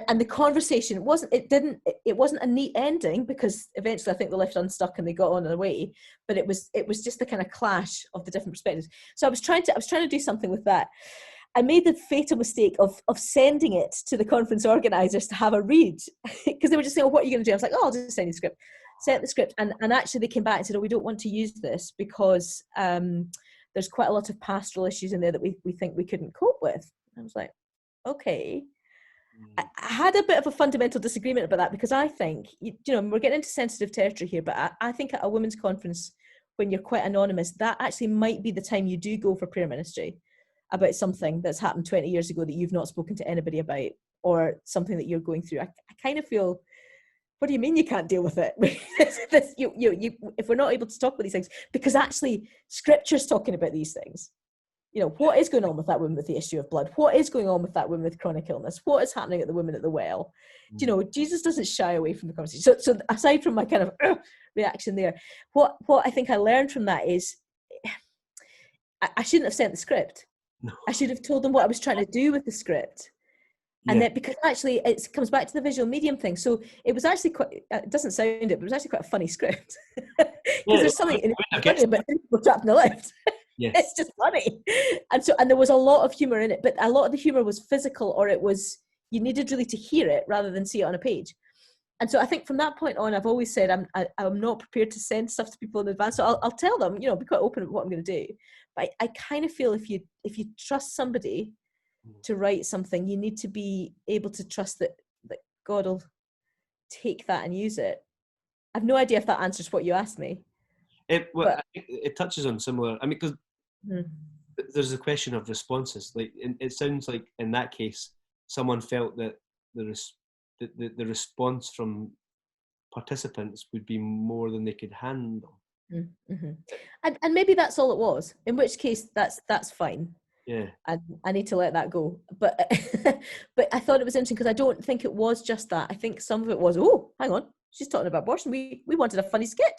And the conversation wasn't a neat ending, because eventually I think the lift unstuck and they got on their way, but it was just the kind of clash of the different perspectives. So I was trying to do something with that. I made the fatal mistake of sending it to the conference organisers to have a read, because they were just saying, oh, what are you going to do? I was like, oh, I'll just send you the script. Sent the script, and actually they came back and said, oh, we don't want to use this because there's quite a lot of pastoral issues in there that we think we couldn't cope with. I was like, okay. I had a bit of a fundamental disagreement about that, because I think, we're getting into sensitive territory here, but I think at a women's conference, when you're quite anonymous, that actually might be the time you do go for prayer ministry about something that's happened 20 years ago that you've not spoken to anybody about, or something that you're going through. I kind of feel, what do you mean you can't deal with it? If we're not able to talk about these things, because actually Scripture's talking about these things. What is going on with that woman with the issue of blood? What is going on with that woman with chronic illness? What is happening at the woman at the well? Jesus doesn't shy away from the conversation. So aside from my kind of reaction there, what I think I learned from that is I shouldn't have sent the script. No. I should have told them what I was trying to do with the script. And then, because actually it comes back to the visual medium thing. So it was actually quite, it doesn't sound it, but it was actually quite a funny script. Because there's something funny about people trapped in the lift. Yes. It's just funny. And there was a lot of humor in it, but a lot of the humor was physical, or it was, you needed really to hear it rather than see it on a page. And so I think from that point on, I've always said I'm not prepared to send stuff to people in advance. So I'll tell them, be quite open about what I'm going to do. But I kind of feel if you trust somebody to write something, you need to be able to trust that God will take that and use it. I've no idea if that answers what you asked me. I think it touches on similar. I mean, because there's a question of responses. Like, it sounds like in that case, someone felt that the response from participants would be more than they could handle. Mm-hmm. And maybe that's all it was. In which case, that's fine. Yeah. And I need to let that go. But but I thought it was interesting, because I don't think it was just that. I think some of it was, oh, hang on, she's talking about abortion. We wanted a funny skit.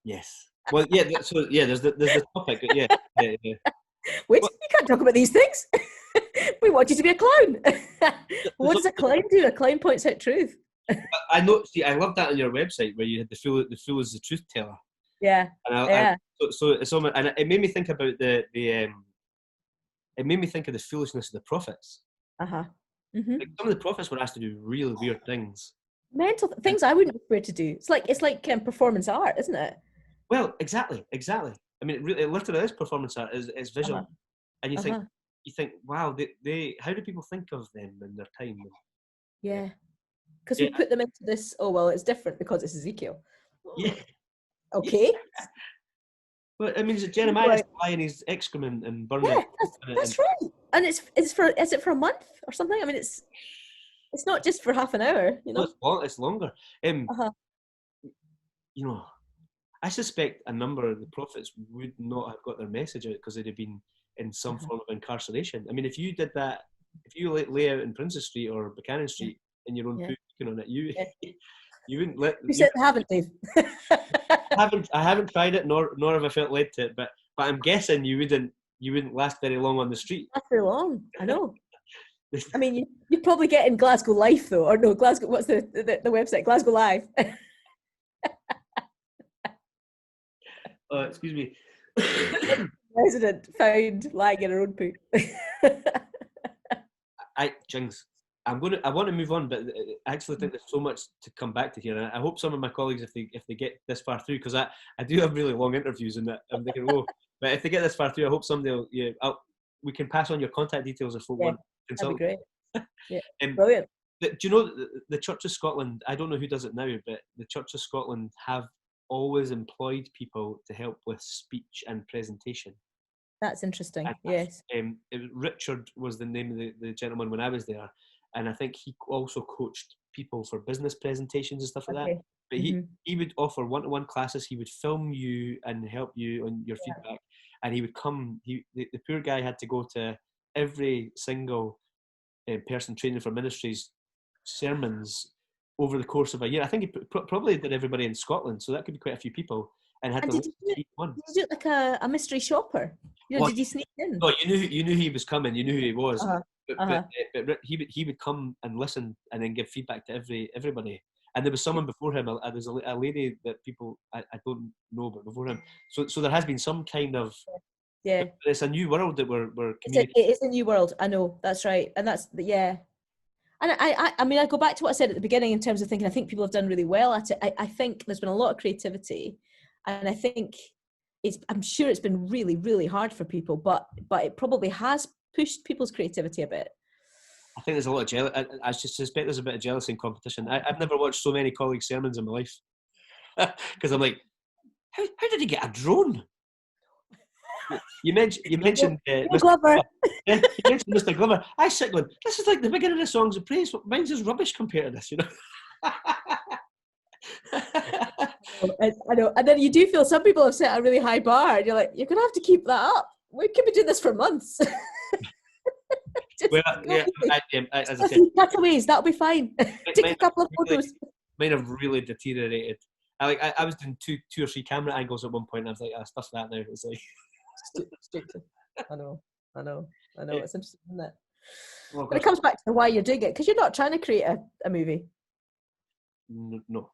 Yes. Well, yeah. So yeah, there's the topic. Yeah. Wait, you can't talk about these things. We want you to be a clown. What does a clown do? A clown points out truth. I know. See, I love that on your website where you had the fool is the truth teller. Yeah. So it's almost, and it made me think about it made me think of the foolishness of the prophets. Mm-hmm. Like, some of the prophets were asked to do really weird things. Mental things I wouldn't be prepared to do. It's like performance art, isn't it? Well, exactly. I mean, it literally is performance art. It's visual, and you think, wow, they how do people think of them in their time? Yeah, because we put them into this. Oh well, it's different because it's Ezekiel. Yeah. Okay. Well, I mean, is it Jeremiah flying his excrement and burning it? That's right. And is it for a month or something? I mean, it's not just for half an hour, It's longer. I suspect a number of the prophets would not have got their message out because they'd have been in some form of incarceration. I mean, if you did that, if you lay out in Princess Street or Buchanan Street in your own poo on it, you wouldn't let. You said haven't, Dave. I haven't tried it, nor have I felt led to it. But I'm guessing you wouldn't last very long on the street. Not very long. I know. I mean, you'd probably get in Glasgow Life though, or no, Glasgow. What's the website? Glasgow Live. Excuse me. Resident found lying in her own poo. Jinx. I want to move on, but I actually think there's so much to come back to here, and I hope some of my colleagues, if they get this far through, because I do have really long interviews, and I'm thinking, But if they get this far through, I hope somebody will, we can pass on your contact details if folk want to consult. That'd be great. Yeah, brilliant. Do you know the Church of Scotland? I don't know who does it now, but the Church of Scotland have always employed people to help with speech and presentation. That's interesting. Yes. Richard was the name of the gentleman when I was there, and I think he also coached people for business presentations and stuff like that. But he would offer one-to-one classes. He would film you and help you on your feedback, and he would come. The poor guy had to go to every single person training for ministries sermons over the course of a year. I think he probably did everybody in Scotland, so that could be quite a few people. And had to did you do it like a mystery shopper? Did you sneak in? No, you knew he was coming. You knew who he was. But he would come and listen and then give feedback to everybody. And there was someone before him. There's a lady that people I don't know, but before him. So there has been some kind of It's a new world that we're communicating. It is a new world. I know, that's right, and that's And I mean, I go back to what I said at the beginning in terms of thinking. I think people have done really well at it. I think there's been a lot of creativity, and I think I'm sure it's been really, really hard for people, but it probably has pushed people's creativity a bit. I think there's a lot of jealousy. I just suspect there's a bit of jealousy and competition. I've never watched so many colleagues' sermons in my life because I'm like, how did he get a drone? You mentioned Mr. Glover. You mentioned Mr. Glover. I sit going, this is like the beginning of the songs of praise. Mine's is rubbish compared to this, you know. I know, and then you do feel some people have set a really high bar, and you're like, you're gonna have to keep that up. We could be doing this for months. Well, as I said, cutaways, that'll be fine. Take a couple of photos. Mine have really deteriorated. I was doing two or three camera angles at one point, and I was like, stuff that now. It's like stupid. I know. It's interesting, isn't it? Well, but it comes back to why you're doing it, because you're not trying to create a movie. No.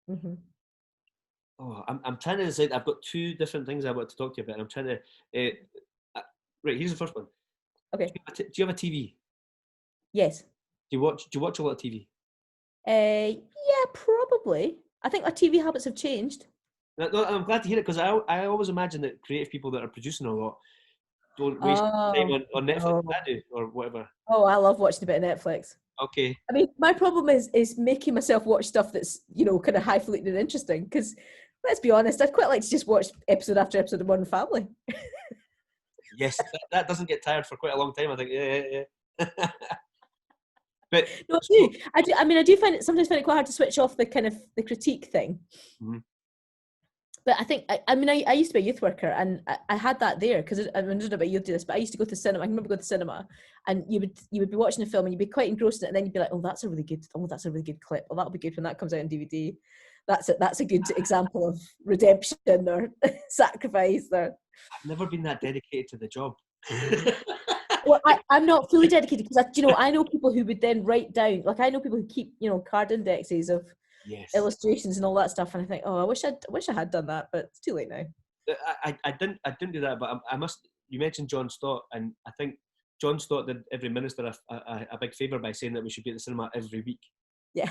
Mm-hmm. Oh, I'm trying to decide. I've got two different things I want to talk to you about. I'm trying to. Right, here's the first one. Okay. Do you have a TV? Yes. Do you watch a lot of TV? Yeah, probably. I think our TV habits have changed. No, I'm glad to hear it, because I always imagine that creative people that are producing a lot don't waste time on Netflix, I do, or whatever. Oh, I love watching a bit of Netflix. Okay. I mean, my problem is making myself watch stuff that's, kind of highfalutin and interesting, because let's be honest, I'd quite like to just watch episode after episode of Modern Family. Yes, that doesn't get tired for quite a long time, I think. Yeah. But no, I do. I mean, I sometimes find it quite hard to switch off the kind of the critique thing. Mm-hmm. But I think, I used to be a youth worker, and I had that there, because I don't know about you'll do this, but I used to go to the cinema. I can remember going to the cinema, and you would be watching a film and you'd be quite engrossed in it, and then you'd be like, that's a really good clip. Oh, that'll be good when that comes out on DVD. That's a good example of redemption or sacrifice. Or I've never been that dedicated to the job. Well, I'm not fully dedicated, because I know people who would then write down, like I know people who keep card indexes of illustrations and all that stuff, and I think, I wish I had done that, but it's too late now. I didn't do that, but I must. You mentioned John Stott, and I think John Stott did every minister a big favour by saying that we should be at the cinema every week. Yeah.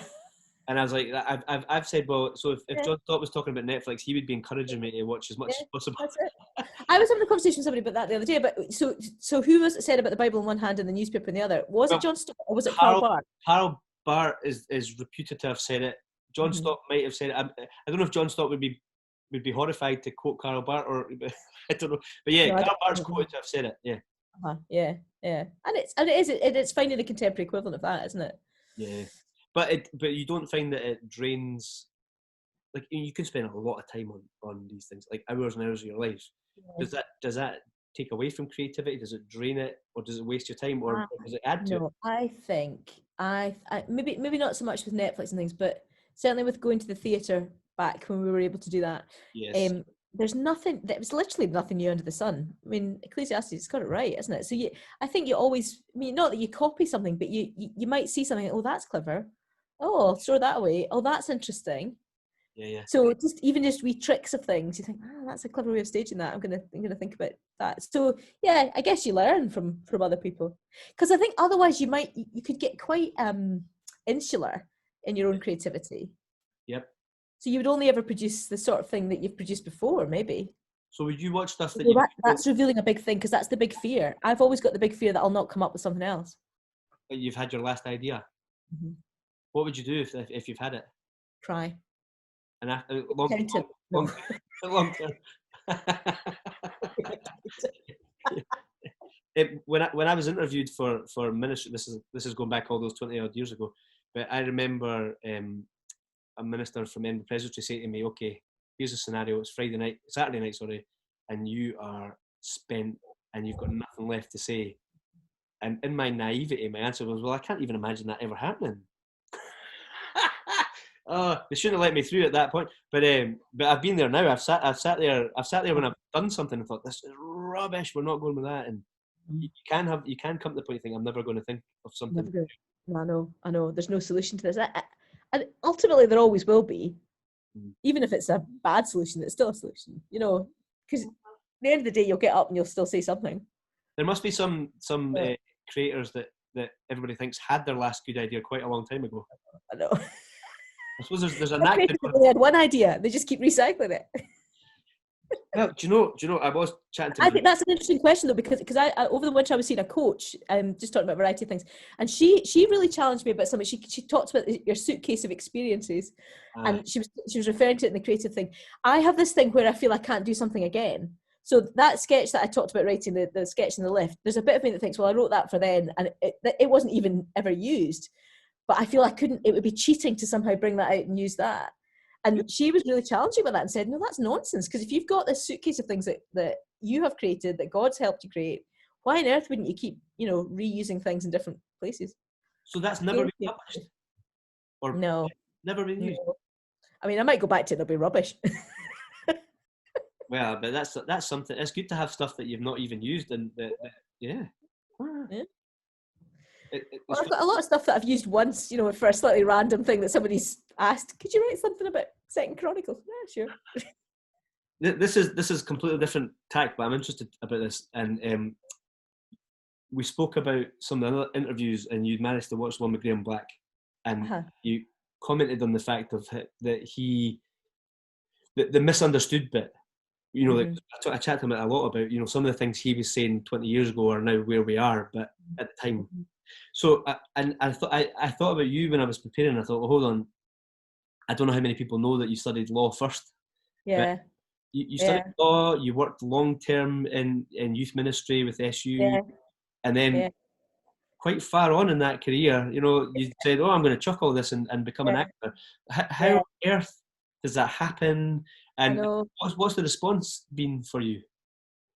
And I was like, I've said, well, so if John Stott was talking about Netflix, he would be encouraging me to watch as much as possible. That's it. I was having a conversation with somebody about that the other day, but so who was it said about the Bible in one hand and the newspaper in the other? Was it John Stott, or was it Karl Barth? Karl Barth is reputed to have said it. John Stott might have said it. I don't know if John Stott would be horrified to quote Karl Barth, or I don't know. But Karl Barth's quoted to have said it. Yeah. Yeah. And it's finding the contemporary equivalent of that, isn't it? Yeah. But you don't find that it drains, like you can spend a lot of time on these things, like hours and hours of your life. Yeah. Does that take away from creativity? Does it drain it, or does it waste your time, or does it add to it? I think I maybe not so much with Netflix and things, but certainly with going to the theatre back when we were able to do that. Yes. There's nothing. There was literally nothing new under the sun. I mean, Ecclesiastes got it right, isn't it? So I think you always. I mean, not that you copy something, but you might see something. Oh, that's clever. Oh, I'll throw that away. Oh, that's interesting. Yeah. So just wee tricks of things. You think, that's a clever way of staging that. I'm gonna think about that. So yeah, I guess you learn from other people, because I think otherwise you could get quite insular in your own creativity. Yep. So you would only ever produce the sort of thing that you've produced before, maybe. So would you watch stuff that that's revealing a big thing, because that's the big fear. I've always got the big fear that I'll not come up with something else. You've had your last idea. Mm-hmm. What would you do if you've had it? Try. And long term. When I was interviewed for ministry, this is going back all those 20 odd years ago, but I remember a minister from Edinburgh Presbytery saying to me, "Okay, here's a scenario. It's Saturday night, sorry, and you are spent and you've got nothing left to say." And in my naivety, my answer was, "Well, I can't even imagine that ever happening." Oh, they shouldn't have let me through at that point. But I've been there now. I've sat there when I've done something and thought, this is rubbish. We're not going with that. And you can come to the point you think, I'm never going to think of something. No, I know. There's no solution to this. And ultimately, there always will be. Even if it's a bad solution, it's still a solution. Because at the end of the day, you'll get up and you'll still say something. There must be some creators that everybody thinks had their last good idea quite a long time ago. I know. I suppose there's a knack. They had one idea. They just keep recycling it. Well, do you know? I was chatting to. I think that's an interesting question though, because I over the winter I was seeing a coach, just talking about a variety of things, and she really challenged me about something. She talked about your suitcase of experiences, and she was referring to it in the creative thing. I have this thing where I feel I can't do something again. So that sketch that I talked about writing, the sketch in the lift, there's a bit of me that thinks, well, I wrote that for then, and it wasn't even ever used. But I feel it would be cheating to somehow bring that out and use that. And she was really challenging with that and said, no, that's nonsense. Because if you've got this suitcase of things that you have created, that God's helped you create, why on earth wouldn't you keep, reusing things in different places? So that's never been published? Or no. Never been used? I mean, I might go back to it, it'll be rubbish. Well, but that's something. It's good to have stuff that you've not even used. And yeah. Well, I've got a lot of stuff that I've used once, for a slightly random thing that somebody's asked. Could you write something about 2 Chronicles? Yeah, sure. This is completely different tack, but I'm interested about this. And we spoke about some of the other interviews, and you managed to watch one with Graham Black, and you commented on the fact of that the misunderstood bit. I chatted to him a lot about, some of the things he was saying 20 years ago are now where we are, but at the time. So, I thought about you when I was preparing. I thought, well, hold on. I don't know how many people know that you studied law first. Yeah. You studied law, you worked long-term in youth ministry with SU, and then quite far on in that career, you said, I'm going to chuck all this and become an actor. How on earth does that happen? And what's the response been for you?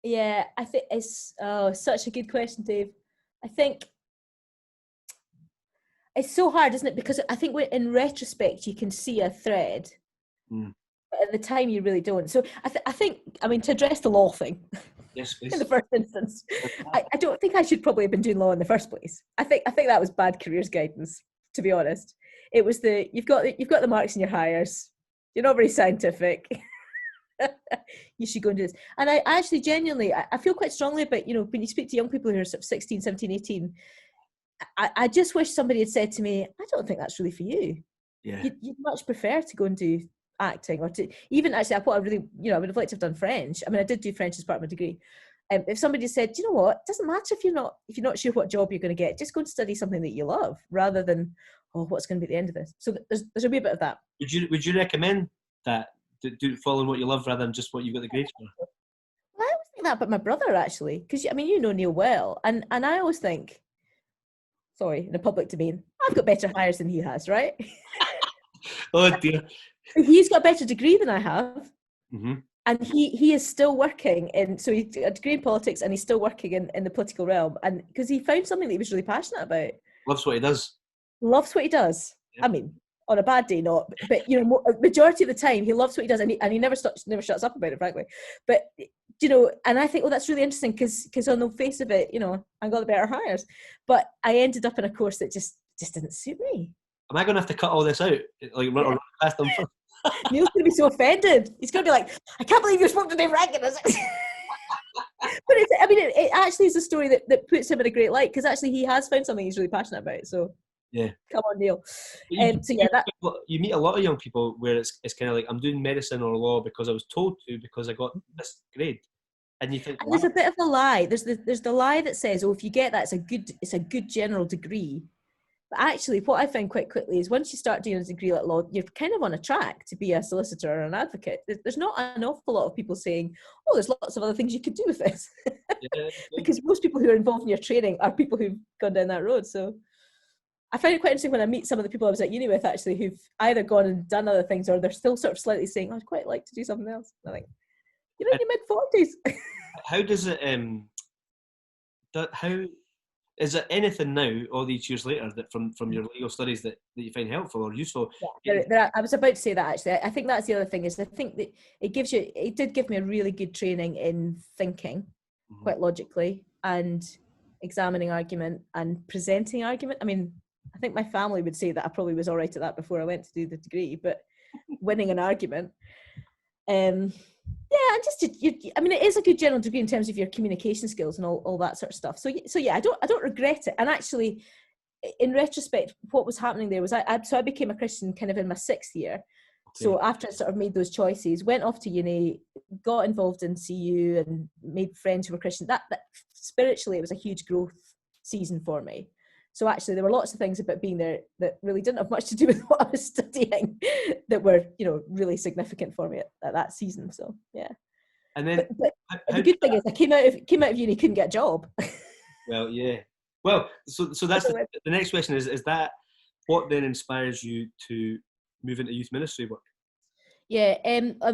Yeah, I think it's such a good question, Dave. I think it's so hard, isn't it? Because I think in retrospect you can see a thread, but at the time you really don't. So I think, to address the law thing, yes, please. In the first instance, I don't think I should probably have been doing law in the first place. I think that was bad careers guidance, to be honest. It was you've got the marks in your hires. You're not very scientific. You should go and do this. And I actually genuinely, I feel quite strongly about, when you speak to young people who are sort of 16, 17, 18, I just wish somebody had said to me, I don't think that's really for you. Yeah. You'd much prefer to go and do acting, or to even actually, I would have liked to have done French. I did do French as part of my degree. If somebody said, you know what, it doesn't matter if you're not sure what job you're going to get, just go and study something that you love, rather than, what's going to be at the end of this. So there's a wee bit of that. Would you recommend that? Do following what you love rather than just what you've got the grades for? Well, I always think that about my brother, actually, because you know Neil well, and I always think, sorry, in a public domain, I've got better hires than he has, right? Oh dear. He's got a better degree than I have, and he is still working so he's got a degree in politics, and he's still working in the political realm, and because he found something that he was really passionate about. Loves what he does. Yeah. On a bad day, not, but majority of the time he loves what he does, and he never shuts up about it, frankly. But and I think, that's really interesting, because on the face of it, I got the better hires, but I ended up in a course that just didn't suit me. Am I going to have to cut all this out? Run past them first? Neil's going to be so offended. He's going to be like, I can't believe you spoke to Dave Rankin. But it actually is a story that puts him in a great light, because actually he has found something he's really passionate about. So Yeah. Come on, Neil. You meet a lot of young people where it's kind of like, I'm doing medicine or law because I was told to, because I got this grade. And you think, and there's a bit of a lie. There's the lie that says, oh, if you get that, it's a good general degree. But actually, what I found quite quickly is once you start doing a degree like law, you're kind of on a track to be a solicitor or an advocate. There's not an awful lot of people saying, oh, there's lots of other things you could do with this. Yeah. Because most people who are involved in your training are people who've gone down that road. So I find it quite interesting when I meet some of the people I was at uni with, actually, who've either gone and done other things, or they're still sort of slightly saying, I'd quite like to do something else. And I'm like, you're in your mid-40s. How does it, how is there anything now, all these years later, that from your legal studies that you find helpful or useful? Yeah, I was about to say that, actually. I think that's the other thing, is I think that it did give me a really good training in thinking quite logically and examining argument and presenting argument. I mean, I think my family would say that I probably was all right at that before I went to do the degree, but winning an argument. Yeah, and just I mean, it is a good general degree in terms of your communication skills and all that sort of stuff. So yeah, I don't regret it. And actually, in retrospect, what was happening there was I became a Christian kind of in my 6th year. Okay. So after I sort of made those choices, went off to uni, got involved in CU and made friends who were Christian. That spiritually, it was a huge growth season for me. So actually, there were lots of things about being there that really didn't have much to do with what I was studying that were, really significant for me at that season. So yeah. And then but the good thing is, I came out of uni, couldn't get a job. Well, yeah. Well, so that's the next question is that what then inspires you to move into youth ministry work? Yeah,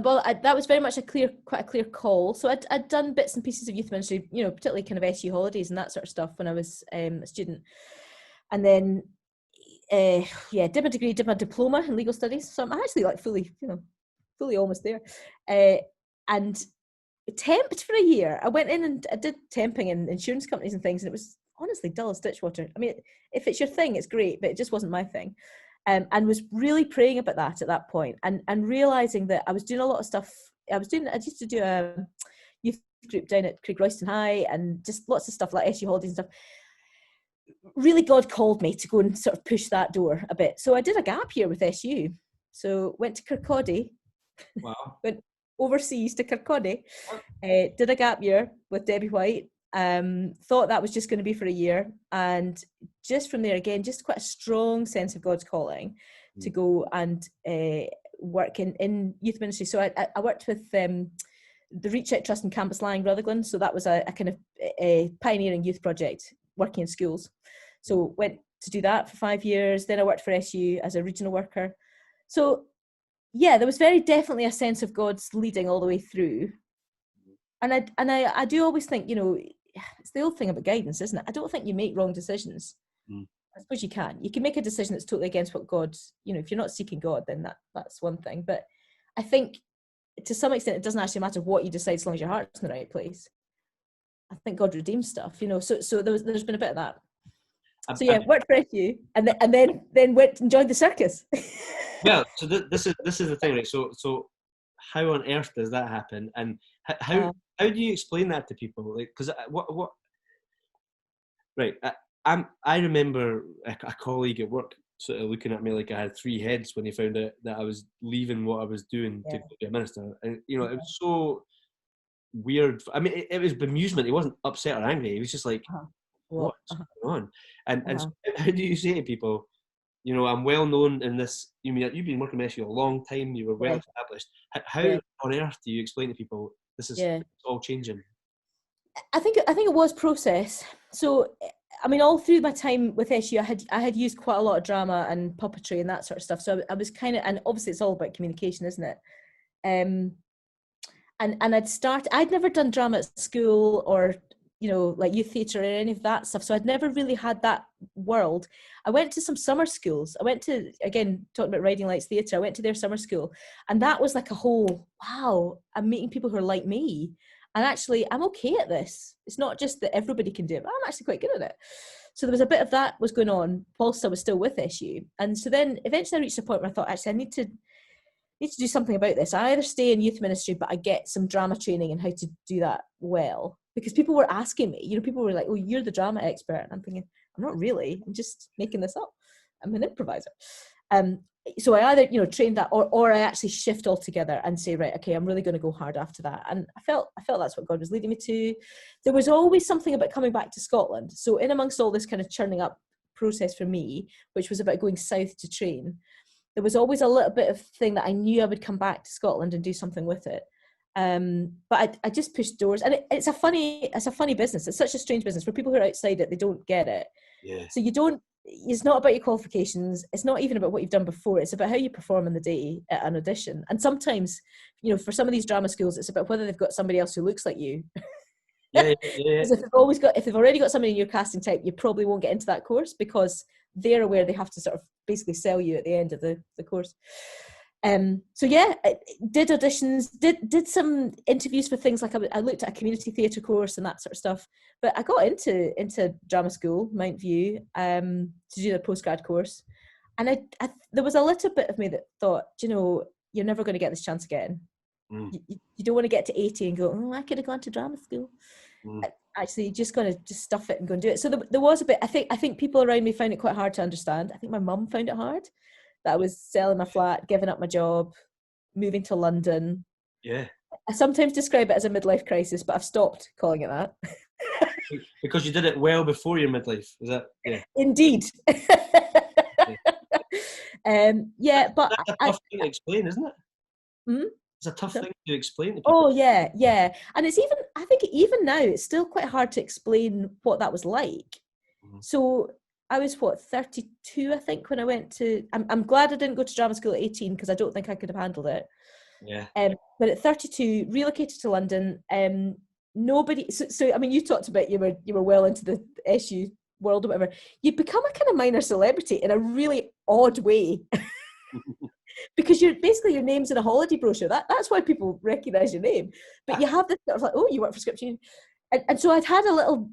well, that was very much quite a clear call. So I'd done bits and pieces of youth ministry, particularly kind of SU holidays and that sort of stuff when I was a student. And then, did my degree, did my diploma in legal studies. So I'm actually like fully almost there. And temped for a year. I went in and I did temping in insurance companies and things, and it was honestly dull as ditch water. I mean, if it's your thing, it's great, but it just wasn't my thing. And was really praying about that at that point, and realizing that I was doing a lot of stuff. I used to do a youth group down at Craig Royston High, and just lots of stuff like SU holidays and stuff. Really, God called me to go and sort of push that door a bit. So I did a gap year with SU. So went to Kirkcaldy. Wow. Went overseas to Kirkcaldy. Did a gap year with Debbie White. Thought that was just going to be for a year. And just from there, again, just quite a strong sense of God's calling to go and work in youth ministry. So I worked with the Reach Out Trust in Campus Lang, Rutherglen. So that was a kind of a pioneering youth project working in schools. So went to do that for 5 years. Then I worked for SU as a regional worker. So yeah, there was very definitely a sense of God's leading all the way through. And I do always think, it's the old thing about guidance, isn't it? I don't think you make wrong decisions. I suppose you can. You can make a decision that's totally against what God, if you're not seeking God, then that's one thing. But I think to some extent, it doesn't actually matter what you decide as long as your heart's in the right place. I think God redeems stuff, so there's been a bit of that. So yeah, worked for SU, and then went and joined the circus. Well, so this is the thing, right? So how on earth does that happen, and how do you explain that to people? Like, because what? Right, I remember a colleague at work sort of looking at me like I had 3 heads when he found out that I was leaving what I was doing to be a minister, and it was so weird. I mean, it was bemusement. He wasn't upset or angry. He was just like, what's going on? And so how do you say to people, I'm well known in this, you've been working with SU a long time, you were well established. How on earth do you explain to people this is it's all changing? I think it was process. So I mean, all through my time with SU, I had used quite a lot of drama and puppetry and that sort of stuff. So I was kind of, and obviously it's all about communication, isn't it? And I'd never done drama at school or, like youth theatre or any of that stuff. So I'd never really had that world. I went to some summer schools. I went to, again, talking about Riding Lights Theatre, I went to their summer school. And that was like a whole, wow, I'm meeting people who are like me. And actually, I'm okay at this. It's not just that everybody can do it, but I'm actually quite good at it. So there was a bit of that was going on whilst I was still with SU. And so then eventually I reached a point where I thought, actually, I need to do something about this. I either stay in youth ministry, but I get some drama training and how to do that well. Because people were asking me, people were like, oh, you're the drama expert. And I'm thinking, I'm not really. I'm just making this up. I'm an improviser. So I either, train that or I actually shift altogether and say, right, okay, I'm really going to go hard after that. And I felt that's what God was leading me to. There was always something about coming back to Scotland. So in amongst all this kind of churning up process for me, which was about going south to train, there was always a little bit of thing that I knew I would come back to Scotland and do something with it. But I just pushed doors, and it's a funny business. It's such a strange business for people who are outside it. They don't get it. Yeah. So it's not about your qualifications. It's not even about what you've done before. It's about how you perform on the day at an audition. And sometimes, for some of these drama schools, it's about whether they've got somebody else who looks like you. Yeah. Because if they've already got somebody in your casting type, you probably won't get into that course because they're aware they have to sort of basically sell you at the end of the course. So yeah, I did auditions, did some interviews for things like I looked at a community theatre course and that sort of stuff. But I got into drama school, Mount View, to do the postgrad course, and I there was a little bit of me that thought, you're never going to get this chance again. You don't want to get to 80 and go, oh, I could have gone to drama school. Actually, you just got to just stuff it and go and do it. So there was a bit. I think people around me found it quite hard to understand. I think my mum found it hard. That I was selling my flat, giving up my job, moving to London. Yeah. I sometimes describe it as a midlife crisis, but I've stopped calling it that. Because you did it well before your midlife, is that? Yeah. Indeed. Yeah. But that's a tough thing to explain, isn't it? It's a tough thing to explain to people. Oh yeah. And it's I think even now, it's still quite hard to explain what that was like. So I was 32, I think, when I went to. I'm glad I didn't go to drama school at 18 because I don't think I could have handled it. Yeah. But at 32, relocated to London. Nobody. So I mean, you talked about you were well into the SU world or whatever. You become a kind of minor celebrity in a really odd way. Because your name's in a holiday brochure. That's why people recognise your name. But you have this sort of like, oh, you work for Scripps Union. And so I'd had a little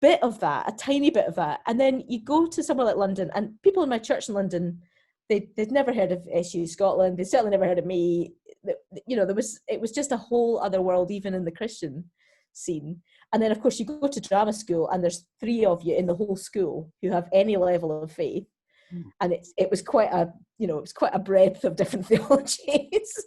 bit of that, a tiny bit of that. And then you go to somewhere like London, and people in my church in London, they'd never heard of SU Scotland. They certainly never heard of me. It was just a whole other world, even in the Christian scene. And then, of course, you go to drama school, and there's 3 of you in the whole school who have any level of faith. And it was quite a breadth of different theologies.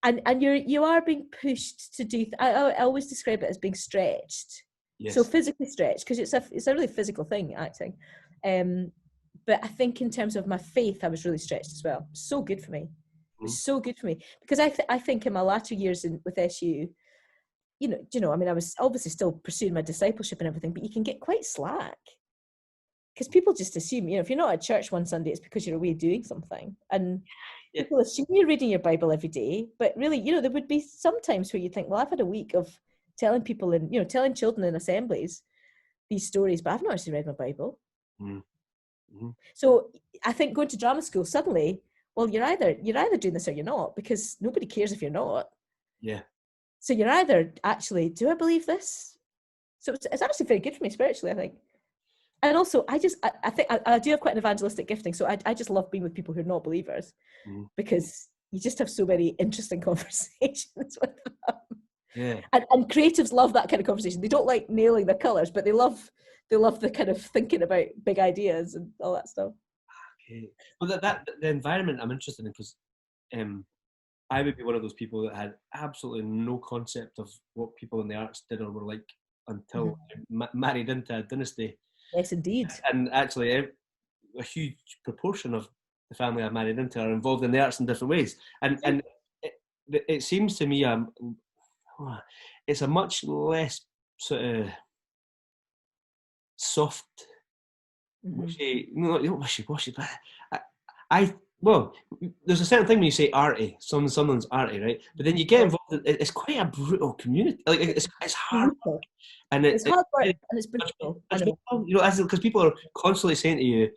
And you are being pushed to do. I always describe it as being stretched. Yes. So physically stretched, because it's a really physical thing, acting. But I think in terms of my faith, I was really stretched as well. So good for me. It was so good for me, because I think in my latter years with SU, I mean, I was obviously still pursuing my discipleship and everything, but you can get quite slack. Because people just assume, if you're not at church one Sunday, it's because you're away doing something. And people assume you're reading your Bible every day. But really, there would be some times where you think, well, I've had a week of telling people and, telling children in assemblies these stories, but I've not actually read my Bible. So I think going to drama school, suddenly, well, you're either doing this or you're not, because nobody cares if you're not. Yeah. So you're either actually, do I believe this? So it's actually very good for me spiritually, I think. And also, I think I do have quite an evangelistic gifting, so I just love being with people who are not believers, because you just have so many interesting conversations with them. Yeah. And creatives love that kind of conversation. They don't like nailing their colours, but they love the kind of thinking about big ideas and all that stuff. Okay. Well, the environment I'm interested in, because I would be one of those people that had absolutely no concept of what people in the arts did or were like until married into a dynasty. Yes, indeed. And actually, a huge proportion of the family I've married into are involved in the arts in different ways. And it seems to me it's a much less sort of soft, wishy, not wishy-washy, but well, there's a certain thing when you say arty, someone's arty, right? But then you get involved, it's quite a brutal community. Like, it's hard work. And it's hard work, and it's brutal. Because people are constantly saying to you,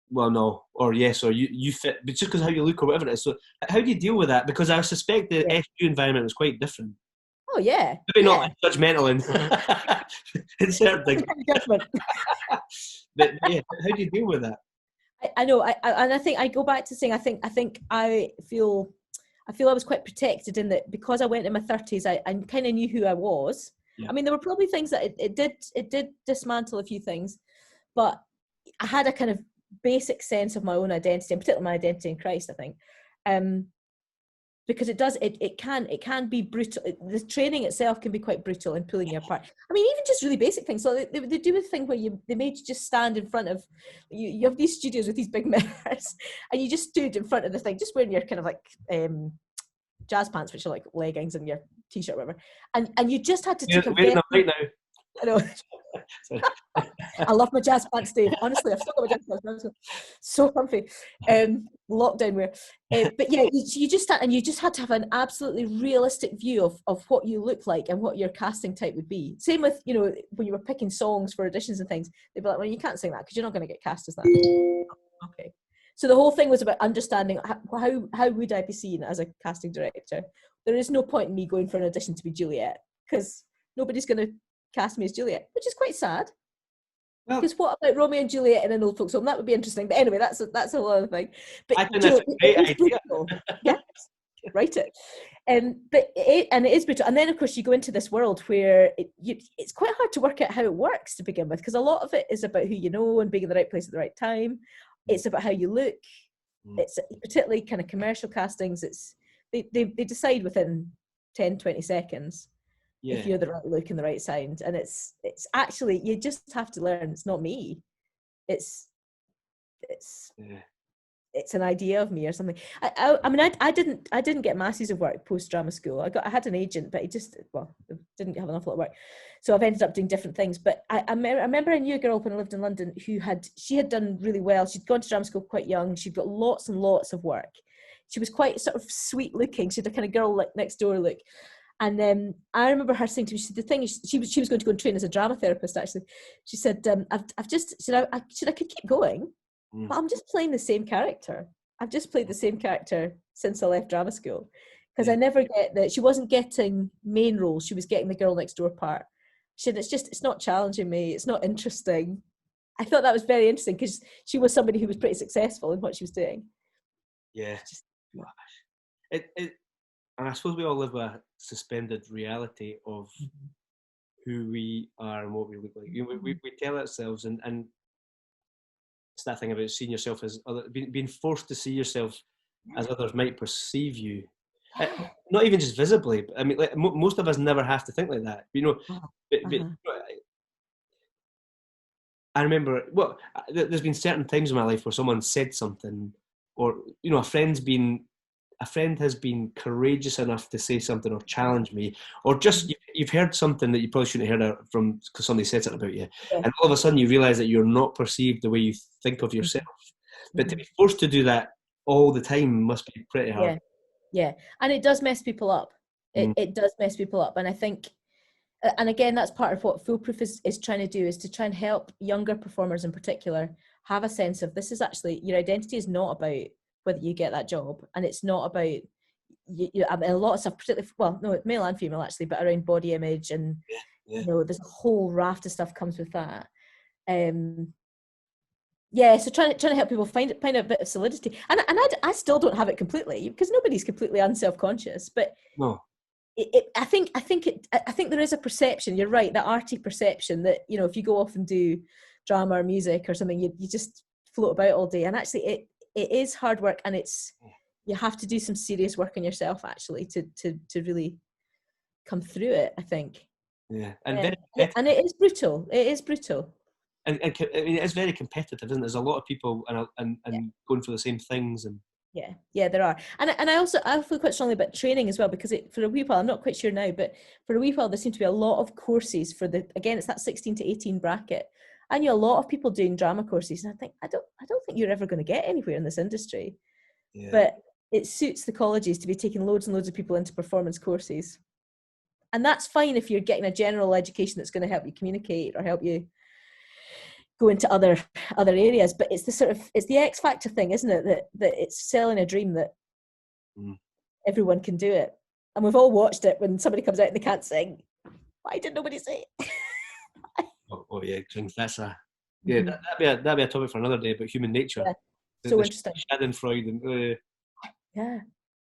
well, no, or yes, or you fit, but just because of how you look or whatever it is. So how do you deal with that? Because I suspect the SU environment was quite different. Oh, yeah. Maybe not judgmental in certain things. But yeah, how do you deal with that? I know, and I think I go back to saying I think I feel I was quite protected in that, because I went in my 30s. I kind of knew who I was. Yeah. I mean, there were probably things that it did dismantle a few things, but I had a kind of basic sense of my own identity, and particularly my identity in Christ, I think. Because it can be brutal. The training itself can be quite brutal in pulling you apart. I mean, even just really basic things. So they do a thing where they made you just stand in front of, you have these studios with these big mirrors, and you just stood in front of the thing, just wearing your kind of like jazz pants, which are like leggings, and your t-shirt, or whatever, and you just had to take wearing them right now. I know. I love my jazz pants, Dave. Honestly, I've still got my jazz pants. So comfy. Lockdown wear. But yeah, you just had to have an absolutely realistic view of what you look like and what your casting type would be. Same with, when you were picking songs for auditions and things, they'd be like, well, you can't sing that because you're not going to get cast as that. Okay. So the whole thing was about understanding how would I be seen as a casting director. There is no point in me going for an audition to be Juliet, because nobody's going to cast me as Juliet, which is quite sad. Well, because what about Romeo and Juliet in an old folks home? That would be interesting. But anyway, that's a whole other thing. But I think that's a great idea. Yes, write it. But it is brutal. And then of course you go into this world where it's quite hard to work out how it works to begin with, because a lot of it is about who you know and being in the right place at the right time. It's about how you look. It's particularly kind of commercial castings. They decide within 10, 20 seconds. Yeah. If you're the right look and the right sound, and it's actually, you just have to learn. It's not me. It's an idea of me or something. I mean, I didn't get masses of work post drama school. I had an agent, but he didn't have an awful lot of work. So I've ended up doing different things. But I remember I knew a girl when I lived in London she had done really well. She'd gone to drama school quite young. She'd got lots and lots of work. She was quite sort of sweet looking. She had a kind of girl like next door look. And I remember her saying to me, the thing is, she was going to go and train as a drama therapist, actually. She said, I've just, I could keep going, but I'm just playing the same character. I've just played the same character since I left drama school. Because I never get that. She wasn't getting main roles. She was getting the girl next door part. She said, it's not challenging me. It's not interesting. I thought that was very interesting, because she was somebody who was pretty successful in what she was doing. Yeah. And I suppose we all live a suspended reality of who we are and what we look like. We tell ourselves, and it's that thing about seeing yourself as being forced to see yourself as others might perceive you. Not even just visibly, but I mean, like, most of us never have to think like that. I remember, there's been certain times in my life where someone said something, or a friend has been courageous enough to say something or challenge me, or just you've heard something that you probably shouldn't have heard from because somebody said something about you, and all of a sudden you realise that you're not perceived the way you think of yourself. But to be forced to do that all the time must be pretty hard. Yeah, and it does mess people up. It does mess people up, and I think, and again, that's part of what Foolproof is trying to do, is to try and help younger performers in particular have a sense of, this is actually, your identity is not about whether you get that job, and it's not about I mean, a lot of stuff, particularly male and female actually, but around body image, and there's a whole raft of stuff comes with that. So trying to help people find a bit of solidity, and I still don't have it completely, because nobody's completely unself-conscious, but no. I think there is a perception. You're right, that arty perception that if you go off and do drama or music or something, you just float about all day, and actually it is hard work, and you have to do some serious work on yourself actually to really come through it, I think. Yeah, and it is brutal. It is brutal. And I mean, it's very competitive, isn't it? There's a lot of people and going for the same things, and yeah, there are. And I feel quite strongly about training as well, because for a wee while, I'm not quite sure now, but for a wee while there seemed to be a lot of courses for it's that 16 to 18 bracket. I knew a lot of people doing drama courses, and I think I don't think you're ever going to get anywhere in this industry. Yeah. But it suits the colleges to be taking loads and loads of people into performance courses, and that's fine if you're getting a general education that's going to help you communicate or help you go into other areas. But it's the X Factor thing, isn't it? That it's selling a dream that everyone can do it, and we've all watched it when somebody comes out and they can't sing. Why did nobody say it? Oh yeah, that's that'd be a topic for another day about human nature. Yeah. So interesting. Schadenfreude and yeah.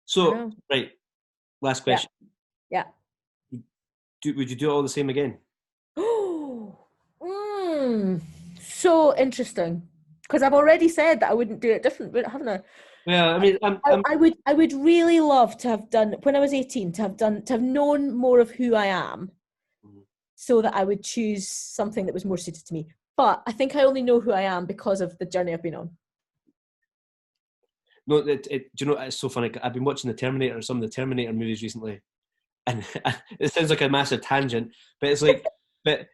So right, last question. Yeah. Would you do it all the same again? so interesting because I've already said that I wouldn't do it different, haven't I? Well, I mean, I would really love to have done when I was 18 to have known more of who I am, so that I would choose something that was more suited to me. But I think I only know who I am because of the journey I've been on. No, do you know, it's so funny. I've been watching some of the Terminator movies recently, and it sounds like a massive tangent, but it's like, but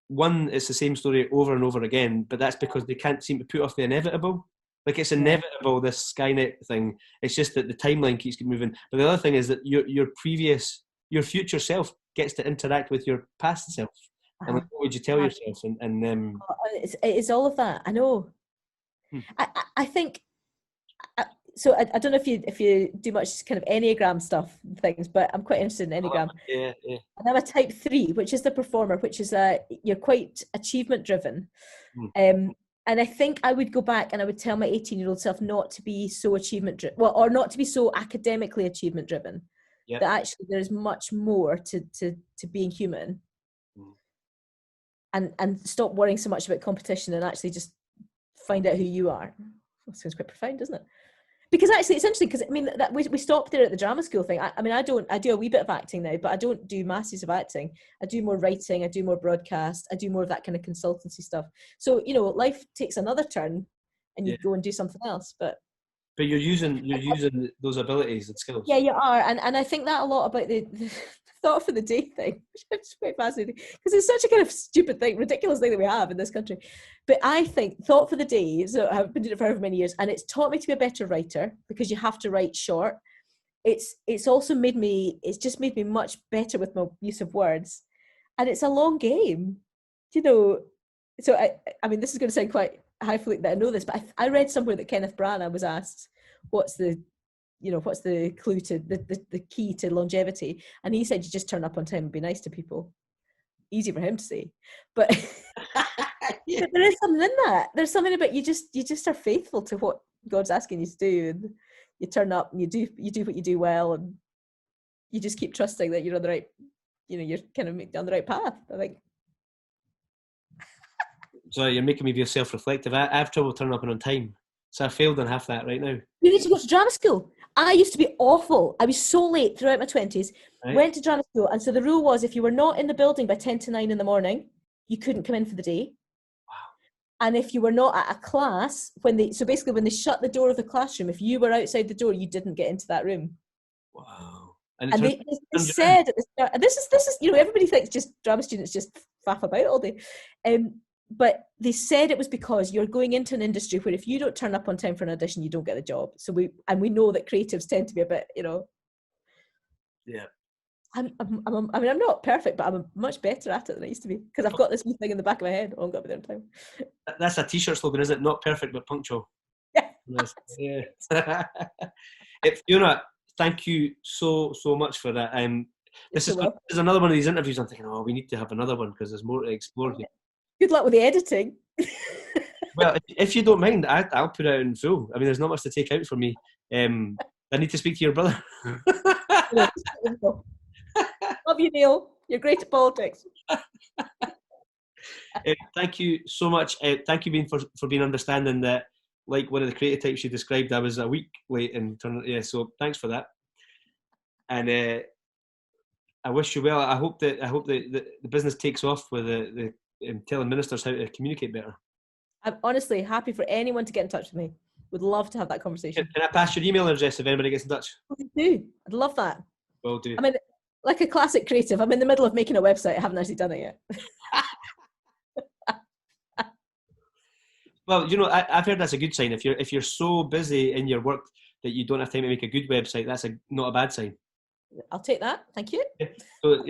one, it's the same story over and over again, but that's because they can't seem to put off the inevitable. Like, it's inevitable, this Skynet thing. It's just that the timeline keeps moving. But the other thing is that your future self gets to interact with your past self. And like, what would you tell yourself? And it's all of that. I know. I think. So I don't know if you do much kind of Enneagram stuff things, but I'm quite interested in Enneagram. Yeah. And I'm a type 3, which is the performer, which is you're quite achievement driven. And I think I would go back and I would tell my 18-year-old self not to be so achievement driven, or not to be so academically achievement driven. That actually there's much more to being human. And stop worrying so much about competition and actually just find out who you are. That sounds quite profound, doesn't it? Because actually it's interesting because I mean that we stopped there at the drama school thing. I mean I do a wee bit of acting now, but I don't do masses of acting. I do more writing, I do more broadcast, I do more of that kind of consultancy stuff. So, you know, life takes another turn and you go and do something else. But you're using those abilities and skills. Yeah, you are. And I think that a lot about the thought for the day thing, which is quite fascinating because it's such a kind of stupid thing, ridiculous thing that we have in this country. But I think thought for the day, so I've been doing it for however many years, and it's taught me to be a better writer because you have to write short. It's also made me much better with my use of words, and it's a long game, you know. So I mean, this is going to sound quite highfalutin that I know this, but I read somewhere that Kenneth Branagh was asked, what's the clue to the key to longevity, and he said you just turn up on time and be nice to people. Easy for him to say, but but there is something in that. There's something about you just are faithful to what God's asking you to do, and you turn up and you do what you do well, and you just keep trusting that you're on the right, you're kind of on the right path, I think. So you're making me be self-reflective. I have trouble turning up on time, so I failed on half that right now. You need to go to drama school. I used to be awful. I was so late throughout my 20s. Right. Went to drama school, and so the rule was if you were not in the building by 10 to 9 in the morning, you couldn't come in for the day. Wow. And if you were not at a class, when they shut the door of the classroom, if you were outside the door, you didn't get into that room. Wow. And they said at the start, this is everybody thinks just drama students just faff about all day. But they said it was because you're going into an industry where if you don't turn up on time for an audition, you don't get the job. So we know that creatives tend to be a bit, Yeah. I'm not perfect, but I'm much better at it than I used to be because I've got this wee thing in the back of my head. Oh, I'm going to be there on time. That's a t-shirt slogan, isn't it? Not perfect, but punctual. Yeah. Yeah. Fiona, thank you so much for that. This is another one of these interviews. I'm thinking, we need to have another one because there's more to explore here. Good luck with the editing. Well, if you don't mind, I'll put it out in full. I mean, there's not much to take out for me. I need to speak to your brother. Love you, Neil. You're great at politics. Thank you so much. Thank you, for being understanding that, like one of the creative types you described, I was a week late and so thanks for that. And I wish you well. I hope that the business takes off with the telling ministers how to communicate better. I'm honestly happy for anyone to get in touch with me. Would love to have that conversation. Can I pass your email address if anybody gets in touch? Please do. I'd love that. Will do. I mean, like a classic creative, I'm in the middle of making a website. I haven't actually done it yet. Well, I've heard that's a good sign. If you're so busy in your work that you don't have time to make a good website, that's not a bad sign. I'll take that. Thank you. So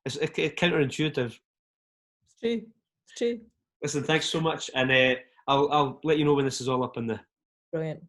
it's counterintuitive. It's true. Listen, thanks so much, and I'll let you know when this is all up in the. Brilliant.